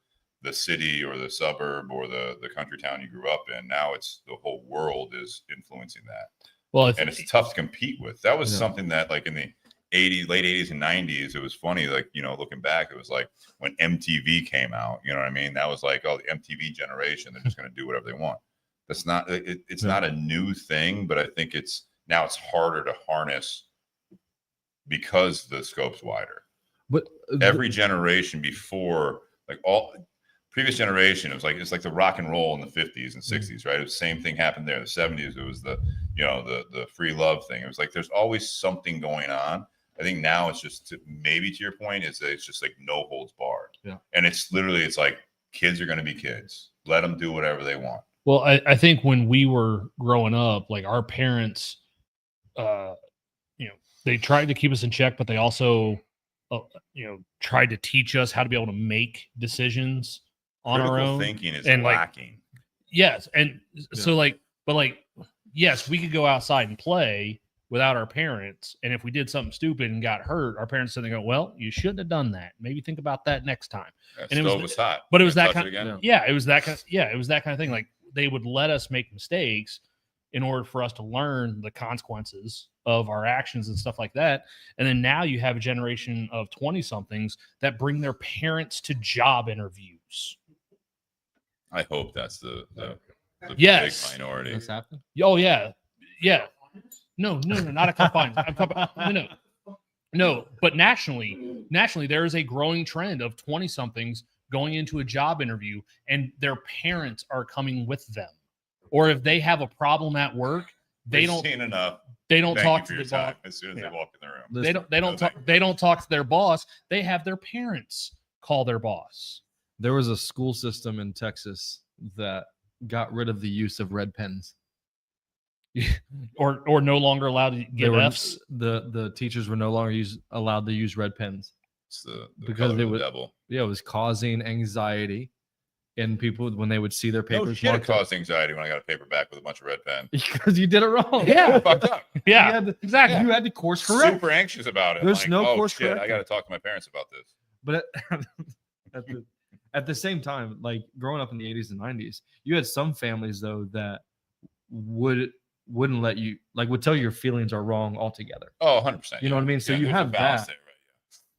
city or the suburb or the country town you grew up in. Now it's the whole world is influencing that. Well, and it's tough to compete with. That was Yeah. something that like in the late 80s and 90s, it was funny. Like, you know, looking back, it was like when MTV came out, you know what I mean? That was like, oh, the MTV generation, they're just going to do whatever they want. That's not, it's Yeah. not a new thing, but I think it's harder to harness because the scope's wider. But Every generation before, like all previous generation, it's like the rock and roll in the 50s and 60s, right? It was the same thing happened there. The 70s, it was the free love thing. It was like there's always something going on. I think now it's just maybe to your point is that it's just like no holds barred. Yeah. And it's like kids are going to be kids. Let them do whatever they want. Well, I think when we were growing up, like our parents, they tried to keep us in check, but they also, tried to teach us how to be able to make decisions on our Critical own. thinking is and, like, lacking. Yes. And so yes, we could go outside and play without our parents. And if we did something stupid and got hurt, our parents said, they go, well, you shouldn't have done that. Maybe think about that next time. That and it stove was hot. But it was that Touch kind it again? of, it was that kind of thing. Like they would let us make mistakes in order for us to learn the consequences of our actions and stuff like that. And then now you have a generation of 20 somethings that bring their parents to job interviews. I hope that's the Yes. big minority. That's happening. Oh yeah. Yeah. No, not a combine. No, but nationally, there is a growing trend of 20 somethings going into a job interview and their parents are coming with them. Or if they have a problem at work, they don't seen enough. They don't Thank talk you to for the your time boss. as soon as they walk in the room. They don't talk. They don't talk to their boss. They have their parents call their boss. There was a school system in Texas that got rid of the use of red pens. or no longer allowed to give Fs. The teachers were no longer allowed to use red pens. It's the Because color it of the was- devil. Yeah, it was causing anxiety in people when they would see their No papers shit, it marked up. caused anxiety when I got a paper back with a bunch of red pen. Because you did it wrong. Yeah. Fucked up. Yeah, You had to- exactly. You had to course correct. Super anxious about it. There's Like, no oh, course shit, I correcting. got to talk to my parents about this. But at the same time, like growing up in the 80s and 90s, you had some families though that wouldn't let you, like, would tell you your feelings are wrong altogether. Oh, 100%. You know what I mean? So you there's a have balance that.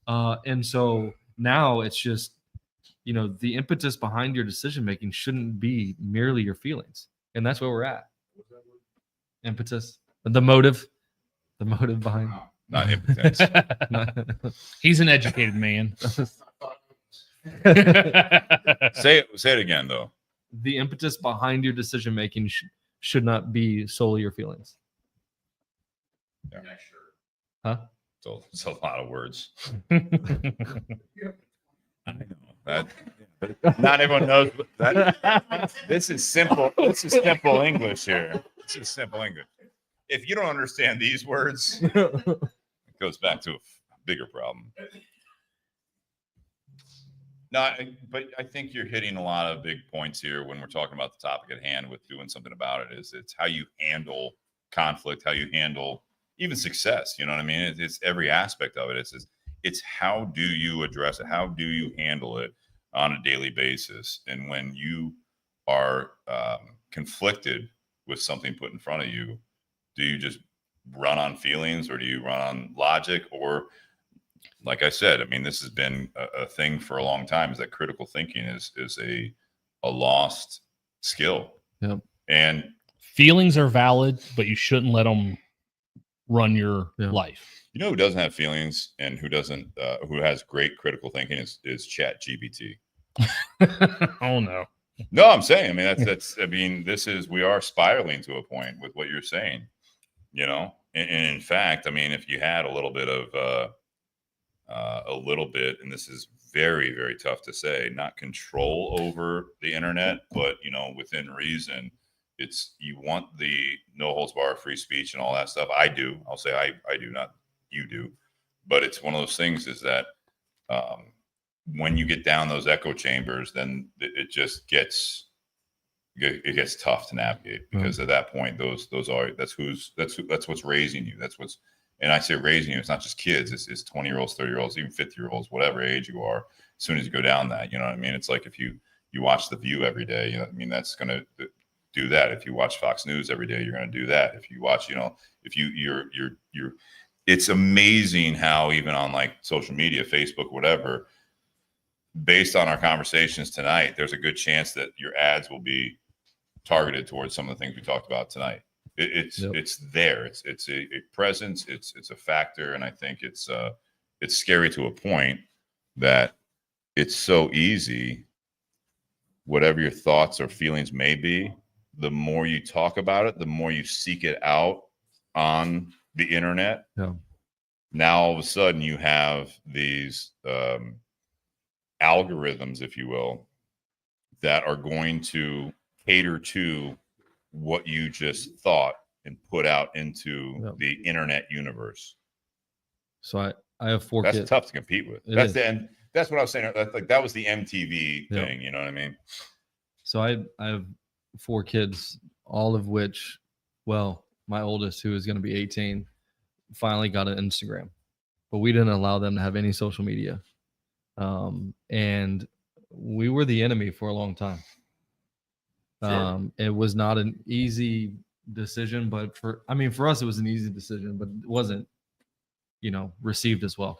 there, right? And so now it's just, the impetus behind your decision making shouldn't be merely your feelings, and that's where we're at. Impetus, the motive behind. Not impotence. He's an educated man. Say it again, though. The impetus behind your decision making should not be solely your feelings. Yeah. Huh? It's a lot of words. I know that, but not everyone knows that. This is simple. This is simple English here. This is simple English. If you don't understand these words, it goes back to a bigger problem. But I think you're hitting a lot of big points here when we're talking about the topic at hand with doing something about it. It's how you handle conflict, how you handle even success. You know what I mean? It's every aspect of it. It's how do you address it? How do you handle it on a daily basis? And when you are conflicted with something put in front of you, do you just run on feelings or do you run on logic? Or, like I said, I mean, this has been a thing for a long time, is that critical thinking is a lost skill. Yep. And Feelings are valid, but you shouldn't let them run your life. you know who doesn't have feelings and who doesn't, who has great critical thinking is Chat GPT. Oh no. No, I'm saying, I mean, we are spiraling to a point with what you're saying, and in fact, I mean, if you had a little bit, and this is very, very tough to say, not control over the internet, but, within reason, you want the no holds bar free speech and all that stuff. I do. I'll say I do, not you do. But it's one of those things is that when you get down those echo chambers, then it just gets tough to navigate, because at that point, that's what's raising you. And I say raising you, it's not just kids, it's 20-year-olds, 30-year-olds, even 50-year-olds, whatever age you are. As soon as you go down that, you know what I mean? It's like if you watch The View every day, I mean, that's going to do that. If you watch Fox News every day, you're going to do that. If you watch, if you're it's amazing how even on like social media, Facebook, whatever, based on our conversations tonight, there's a good chance that your ads will be targeted towards some of the things we talked about tonight. It's there. It's a presence. It's a factor, and I think it's scary to a point that it's so easy. Whatever your thoughts or feelings may be, the more you talk about it, the more you seek it out on the internet. Yeah. Now all of a sudden you have these algorithms, if you will, that are going to cater to what you just thought and put out into the internet universe. So I have 4 kids. kids. That's tough to compete with. That's what I was saying. Like that was the MTV thing. You know what I mean? So I have 4 kids, all of which, well, my oldest, who is going to be 18, finally got an Instagram, but we didn't allow them to have any social media. And we were the enemy for a long time. Sure. It was not an easy decision, but for us, it was an easy decision, but it wasn't, received as well.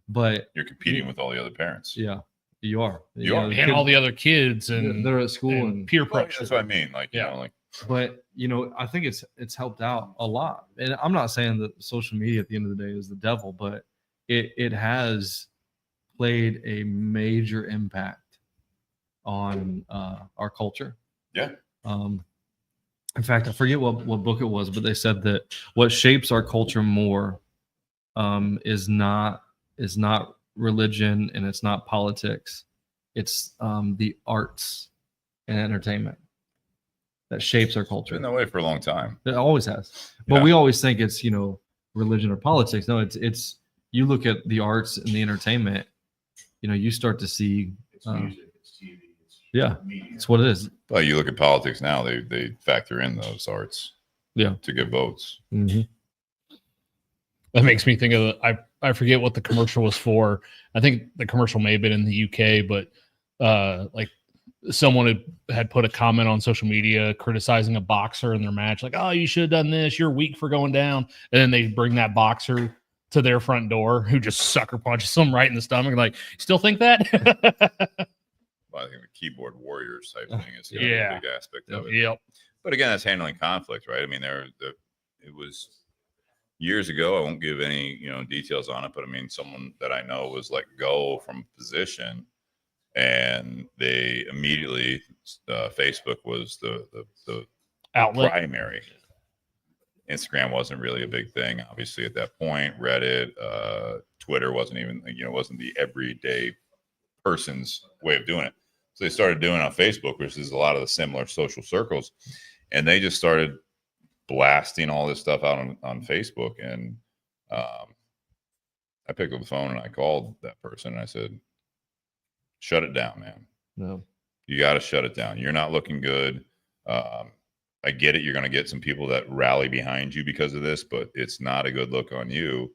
But you're competing with all the other parents. Yeah, you are. And all the other kids, and they're at school and peer pressure. That's what I mean. But I think it's helped out a lot. And I'm not saying that social media at the end of the day is the devil, but it has played a major impact on our culture. Yeah. In fact, I forget what book it was, but they said that what shapes our culture more is not religion, and it's not politics. It's the arts and entertainment that shapes our culture. It's been that way for a long time. It always has. But we always think it's, religion or politics. No, it's you look at the arts and the entertainment, you start to see it's music, it's TV, it's media. It's what it is. Well, you look at politics now, they factor in those arts to get votes. Mm-hmm. That makes me think of I forget what the commercial was for. I think the commercial may have been in the UK, but like someone had put a comment on social media criticizing a boxer in their match, like, oh, you should have done this, you're weak for going down. And then they bring that boxer to their front door who just sucker punches them right in the stomach. Like, still think that? Well, I think the keyboard warriors type thing is a big aspect of it. Yep. But again, that's handling conflict, right? I mean, it was years ago. I won't give any details on it, but I mean, someone that I know was let go from a position, and they immediately Facebook was the outlet primary. Instagram wasn't really a big thing, obviously, at that point. Reddit, Twitter wasn't even, wasn't the everyday person's way of doing it. So they started doing it on Facebook, which is a lot of the similar social circles. And they just started blasting all this stuff out on Facebook. And I picked up the phone and I called that person and I said, shut it down, man. No. You got to shut it down. You're not looking good. I get it. You're going to get some people that rally behind you because of this, but it's not a good look on you.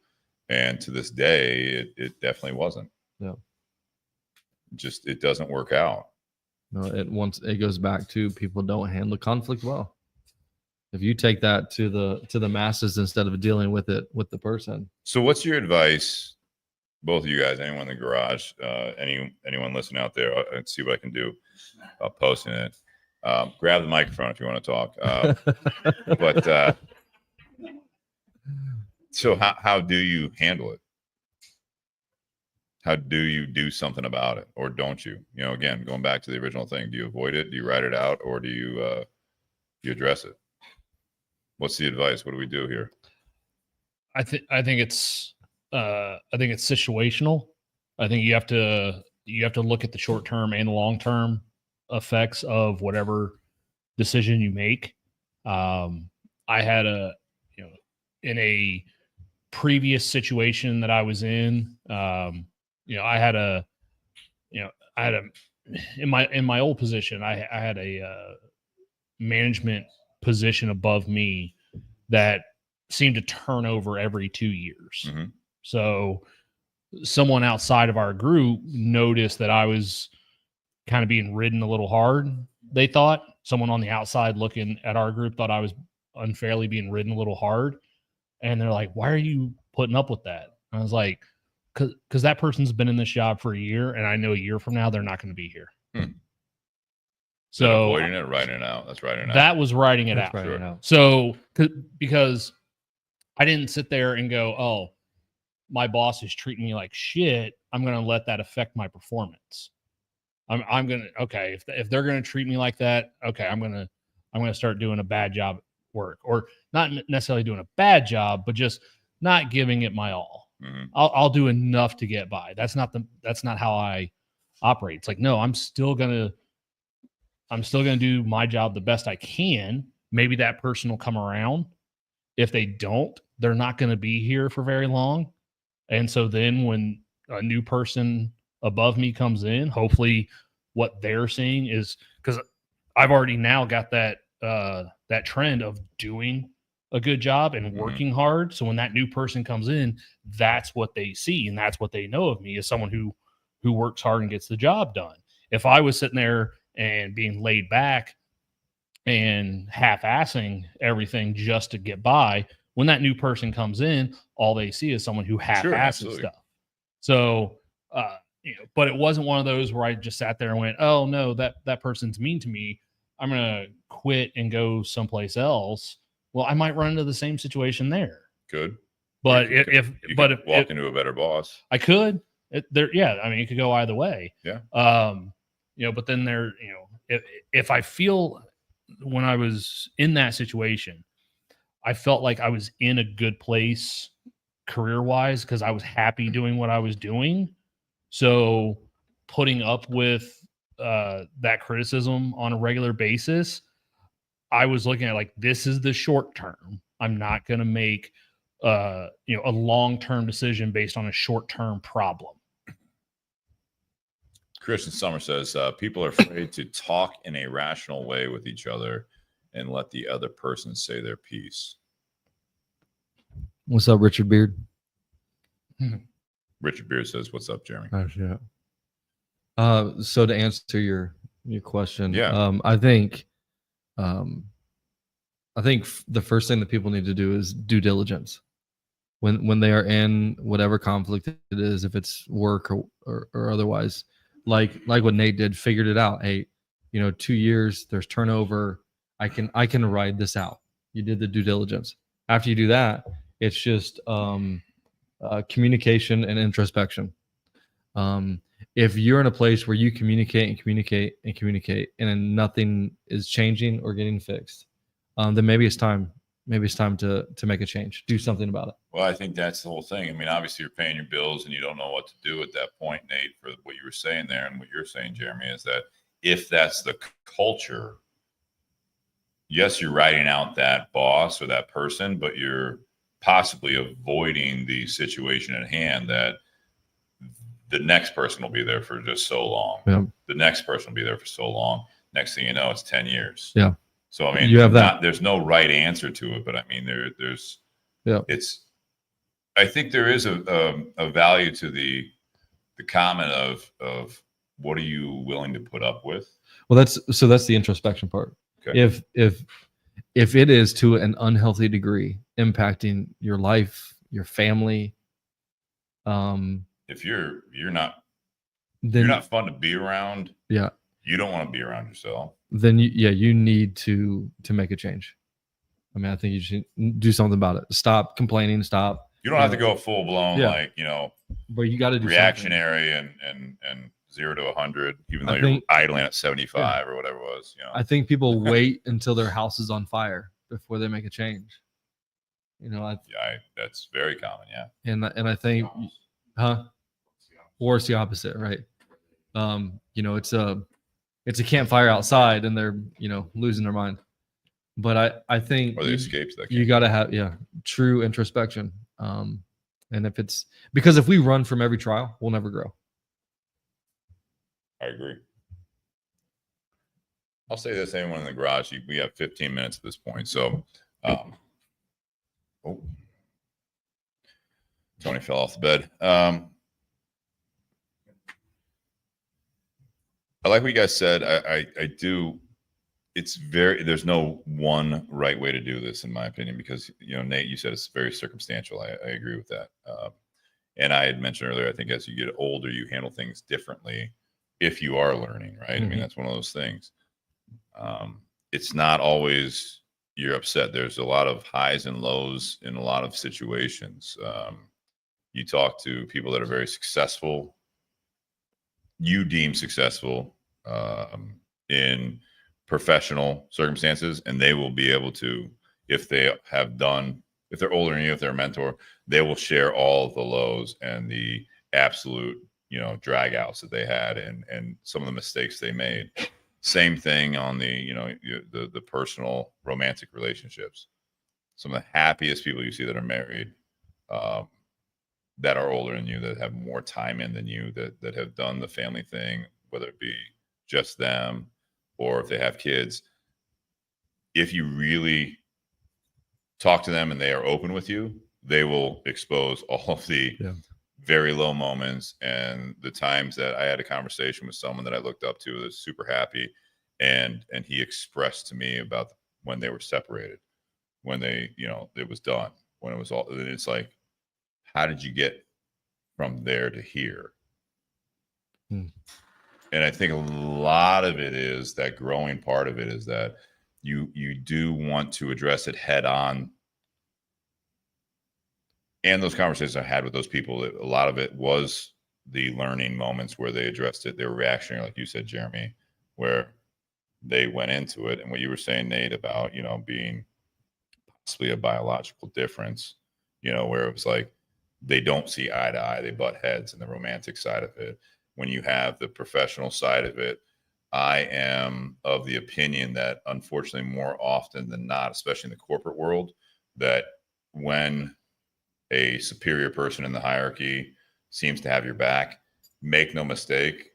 And to this day, it definitely wasn't. No. Just, it doesn't work out. No, it goes back to people don't handle conflict well. If you take that to the masses instead of dealing with it with the person. So what's your advice, both of you guys, anyone in the garage, anyone listening out there, let's see what I can do about posting it. Grab the microphone if you want to talk. But so how do you handle it? How do you do something about it, or don't you? Again, going back to the original thing, do you avoid it? Do you write it out, or do you address it? What's the advice? What do we do here? I think it's situational. I think you have to look at the short term and long term effects of whatever decision you make. I had in a previous situation that I was in, in my old position, I had a management position above me that seemed to turn over every 2 years. Mm-hmm. So someone outside of our group noticed that I was kind of being ridden a little hard, they thought. Someone on the outside looking at our group thought I was unfairly being ridden a little hard. And they're like, why are you putting up with that? I was like, because that person's been in this job for a year, and I know a year from now they're not going to be here. So avoiding it, writing it out. That's writing it out. That was writing it That's out. writing it out. So because I didn't sit there and go, oh, my boss is treating me like shit, I'm going to let that affect my performance. I'm going to, okay, if they're going to treat me like that, okay, I'm going to start doing a bad job at work, or not necessarily doing a bad job, but just not giving it my all. Mm-hmm. I'll do enough to get by. That's not how I operate. It's like, no, I'm still going to do my job the best I can. Maybe that person will come around. If they don't, they're not going to be here for very long. And so then when a new person above me comes in, hopefully what they're seeing is, because I've already now got that trend of doing a good job and working hard. So when that new person comes in, that's what they see, and that's what they know of me, as someone who works hard and gets the job done. If I was sitting there and being laid back and half-assing everything just to get by, when that new person comes in, all they see is someone who half-asses stuff. So, but it wasn't one of those where I just sat there and went, oh no, that person's mean to me, I'm going to quit and go someplace else. Well, I might run into the same situation there. Good. But you if walk into a better boss, I could. It could go either way. Yeah. But then if I feel, when I was in that situation, I felt like I was in a good place career-wise because I was happy doing what I was doing. So putting up with that criticism on a regular basis, I was looking at like, this is the short term. I'm not going to make a long-term decision based on a short-term problem. Christian Summer says, people are afraid to talk in a rational way with each other and let the other person say their piece. What's up, Richard Beard? Richard Beard says, what's up, Jeremy? Oh, shit. So to answer your question, I think the first thing that people need to do is due diligence. When they are in whatever conflict it is, if it's work or otherwise, like what Nate did, figured it out. Hey, 2 years, there's turnover. I can ride this out. You did the due diligence. After you do that, it's just communication and introspection. If you're in a place where you communicate and then nothing is changing or getting fixed, then maybe it's time to make a change, do something about it. Well, I think that's the whole thing. I mean, obviously you're paying your bills and you don't know what to do at that point, Nate, for what you were saying there. And what you're saying, Jeremy, is that if that's the culture, yes, you're writing out that boss or that person, but you're possibly avoiding the situation at hand that the next person will be there for just so long. Yeah. The next person will be there for so long. Next thing you know, it's 10 years. Yeah. So, I mean, you have that. There's no right answer to it, but I mean, I think there is a value to the comment of what are you willing to put up with? Well, that's the introspection part. Okay. If it is to an unhealthy degree impacting your life, your family, if you're not fun to be around, yeah, you don't want to be around yourself, then you need to make a change. I mean, I think you should do something about it. Stop complaining. Stop. You don't have to go full blown, but you got to do reactionary and 0 to 100, even though you're idling at 75 or whatever it was. I think people wait until their house is on fire before they make a change. That's very common. Yeah. And I think, or it's the opposite, right? It's a campfire outside and they're, losing their mind. But I think or they escaped that. You got to have, true introspection. And if we run from every trial, we'll never grow. I agree. I'll say this, anyone in the garage, we have 15 minutes at this point. So, Tony fell off the bed. I like what you guys said. I do there's no one right way to do this, in my opinion, because, Nate, you said it's very circumstantial. I agree with that. And I had mentioned earlier, I think as you get older, you handle things differently if you are learning, right? I mean, that's one of those things. It's not always you're upset. There's a lot of highs and lows in a lot of situations. You talk to people that are very successful, you deem successful in professional circumstances, and they will be able to, if they're older than you, if they're a mentor, they will share all of the lows and the absolute, drag outs that they had and some of the mistakes they made. Same thing on the personal romantic relationships. Some of the happiest people you see that are married, that are older than you, that have more time in than you, that have done the family thing, whether it be just them or if they have kids. If you really talk to them and they are open with you, they will expose all of the very low moments and the times that I had a conversation with someone that I looked up to that was super happy, and he expressed to me about when they were separated, when they, it was done, when it was all. It's like, how did you get from there to here? And I think a lot of it is that growing part of it is that you do want to address it head on. And those conversations I had with those people, a lot of it was the learning moments where they addressed it. They were reactionary, like you said, Jeremy, where they went into it. And what you were saying, Nate, about, being possibly a biological difference, where it was like they don't see eye to eye, they butt heads in the romantic side of it. When you have the professional side of it, I am of the opinion that unfortunately more often than not, especially in the corporate world, that when a superior person in the hierarchy seems to have your back, make no mistake,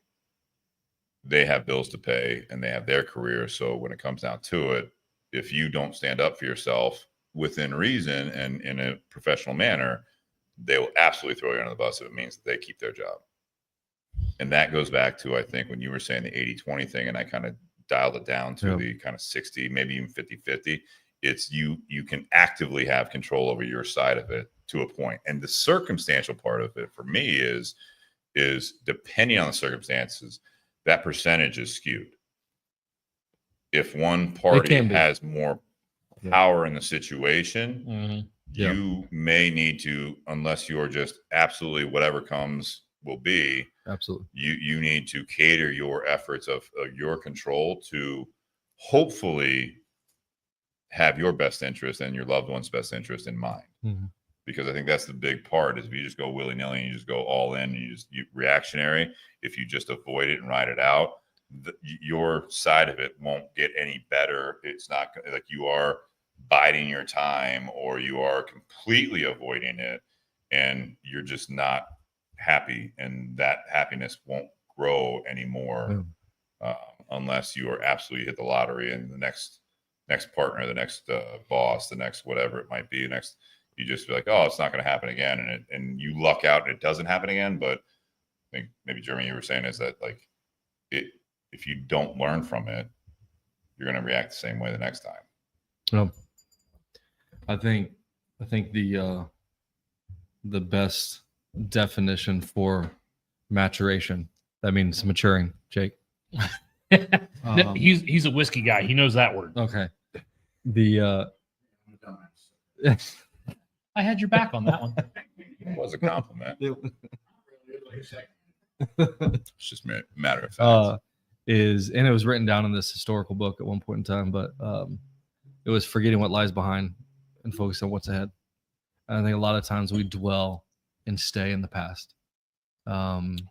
they have bills to pay and they have their career. So when it comes down to it, if you don't stand up for yourself within reason and in a professional manner, they will absolutely throw you under the bus if it means that they keep their job. And that goes back to, I think, when you were saying the 80-20 thing, and I kind of dialed it down to the kind of 60, maybe even 50-50. It's you can actively have control over your side of it to a point. And the circumstantial part of it for me is depending on the circumstances, that percentage is skewed. If one party has more power in the situation, you may need to, unless you're just absolutely whatever comes will be, absolutely, you need to cater your efforts of your control to hopefully have your best interest and your loved one's best interest in mind. Because I think that's the big part, is if you just go willy-nilly and you just go all in and you reactionary, if you just avoid it and ride it out, your side of it won't get any better. It's not like you are biding your time or you are completely avoiding it and you're just not happy, and that happiness won't grow anymore unless you are absolutely hit the lottery and the next partner, the next boss, the next whatever it might be, you just be like, oh, it's not going to happen again, and you luck out and it doesn't happen again. But I think maybe, Jeremy, you were saying is that like if you don't learn from it, you're going to react the same way the next time. No, I think the best definition for maturation, that means maturing, Jake. He's a whiskey guy. He knows that word. Okay. I had your back on that one. It was a compliment. It's just a matter of fact. And it was written down in this historical book at one point in time, but it was forgetting what lies behind and focus on what's ahead. And I think a lot of times we dwell and stay in the past.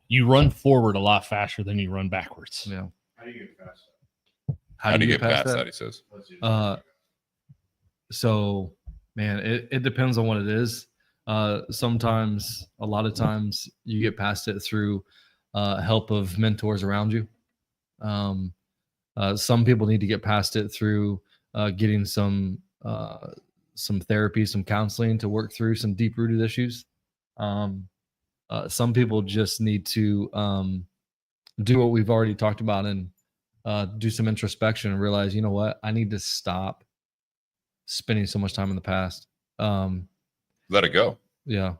You run forward a lot faster than you run backwards. Yeah. How do you get past that? How do you get past that? He says. So, man, it depends on what it is. Sometimes, a lot of times, you get past it through help of mentors around you. Some people need to get past it through getting some therapy, some counseling to work through some deep-rooted issues. Some people just need to do what we've already talked about and do some introspection and realize, you know what, I need to stop spending so much time in the past. Let it go. Yeah.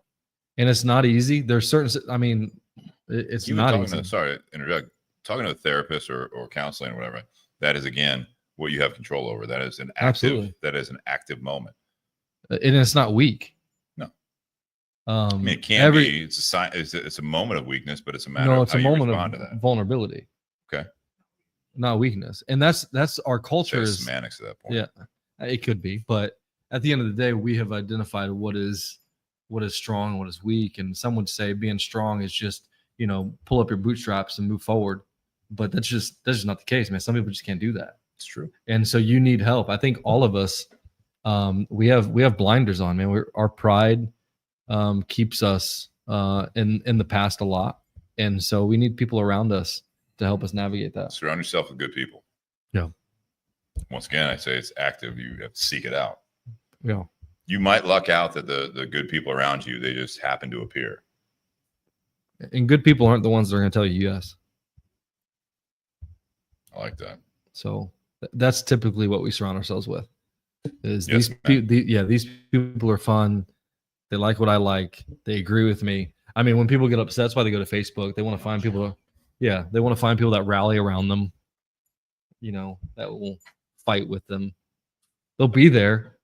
And it's not easy. There's certain, I mean, it's Even not talking easy. to, sorry, interject, talking to a therapist or counseling or whatever, that is, again, what you have control over. That is an active moment. And it's not weak. No. I mean, it can be. It's a sign. It's a moment of weakness, but it's a matter of how you respond to that. Vulnerability. Okay. Not weakness. And that's our culture. There's semantics at that point. Yeah, it could be. But at the end of the day, we have identified what is strong and what is weak. And some would say being strong is just, pull up your bootstraps and move forward. But that's just not the case, man. Some people just can't do that. It's true. And so you need help. I think all of us, we have blinders on, man. Our pride keeps us in the past a lot. And so we need people around us to help us navigate that. Surround yourself with good people. Yeah. Once again, I say it's active. You have to seek it out. Yeah. You might luck out that the good people around you, they just happen to appear. And good people aren't the ones that are going to tell you yes. I like that. So that's typically what we surround ourselves with. Is Yes, these people are fun. They like what I like. They agree with me. I mean, when people get upset, that's why they go to Facebook. They want to find people. They want to find people that rally around them. That will fight with them. They'll be there.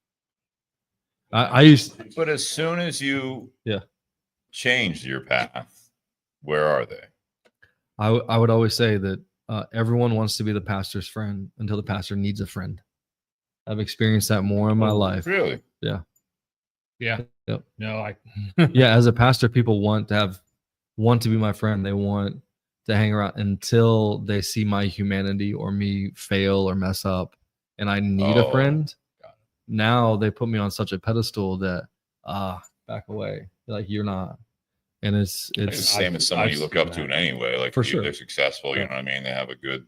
But as soon as you changed your path, where are they? I would always say that everyone wants to be the pastor's friend until the pastor needs a friend. I've experienced that more in my life. Really? Yeah. Yeah. Yep. No, yeah. As a pastor, people want to be my friend. They want to hang around until they see my humanity or me fail or mess up, and I need a friend. Now they put me on such a pedestal that back away. Like, you're not. And it's the same as someone you look up to in any way. Like, for sure, they're successful. You know what I mean? They have a good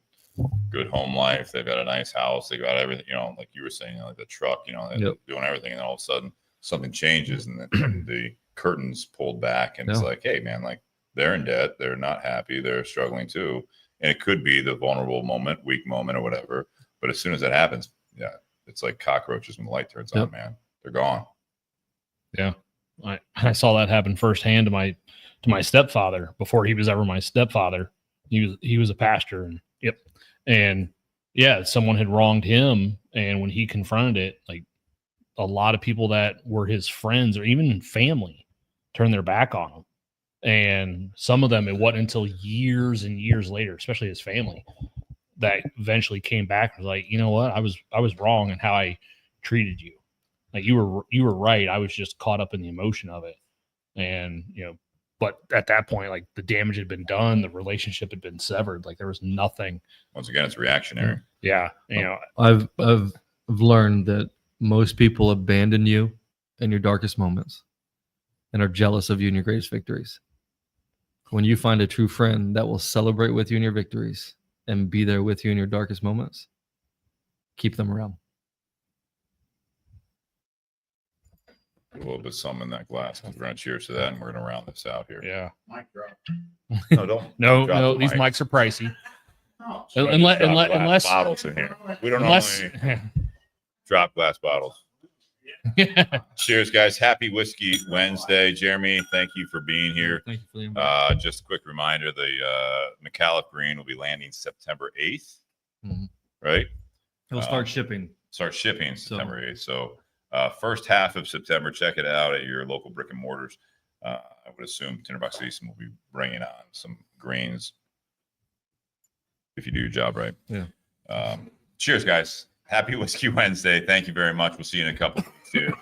home life. They've got a nice house. They got everything. Like you were saying, like the truck. They're doing everything, and then all of a sudden something changes, and then the curtains pulled back, and it's like, hey, man, like, they're in debt. They're not happy. They're struggling too, and it could be the vulnerable moment, weak moment, or whatever. But as soon as that happens, it's like cockroaches when the light turns on. Man, they're gone. Yeah. I saw that happen firsthand to my stepfather before he was ever my stepfather. He was a pastor, and someone had wronged him, and when he confronted it, like, a lot of people that were his friends or even family turned their back on him, and some of them, it wasn't until years and years later, especially his family, that eventually came back and was like, you know what, I was wrong in how I treated you. Like, you were right. I was just caught up in the emotion of it. And, but at that point, like, the damage had been done. The relationship had been severed. Like, there was nothing. Once again, it's reactionary. Yeah. I've learned that most people abandon you in your darkest moments and are jealous of you in your greatest victories. When you find a true friend that will celebrate with you in your victories and be there with you in your darkest moments, keep them around. A little bit some in that glass. We're going to cheers to that, and we're going to round this out here. Yeah. Mic drop. No, don't. No, these mics are pricey. Unless bottles in here. We don't unless normally drop glass bottles. Cheers, guys. Happy Whiskey Wednesday. Jeremy, thank you for being here. Thank you for the invite. Just a quick reminder, the Micallef Green will be landing September 8th, right? It'll start shipping. September 8th. So first half of September, check it out at your local brick and mortars. I would assume Tinder Box Easton will be bringing on some greens if you do your job right. Yeah. Cheers, guys. Happy Whiskey Wednesday. Thank you very much. We'll see you in a couple of weeks here.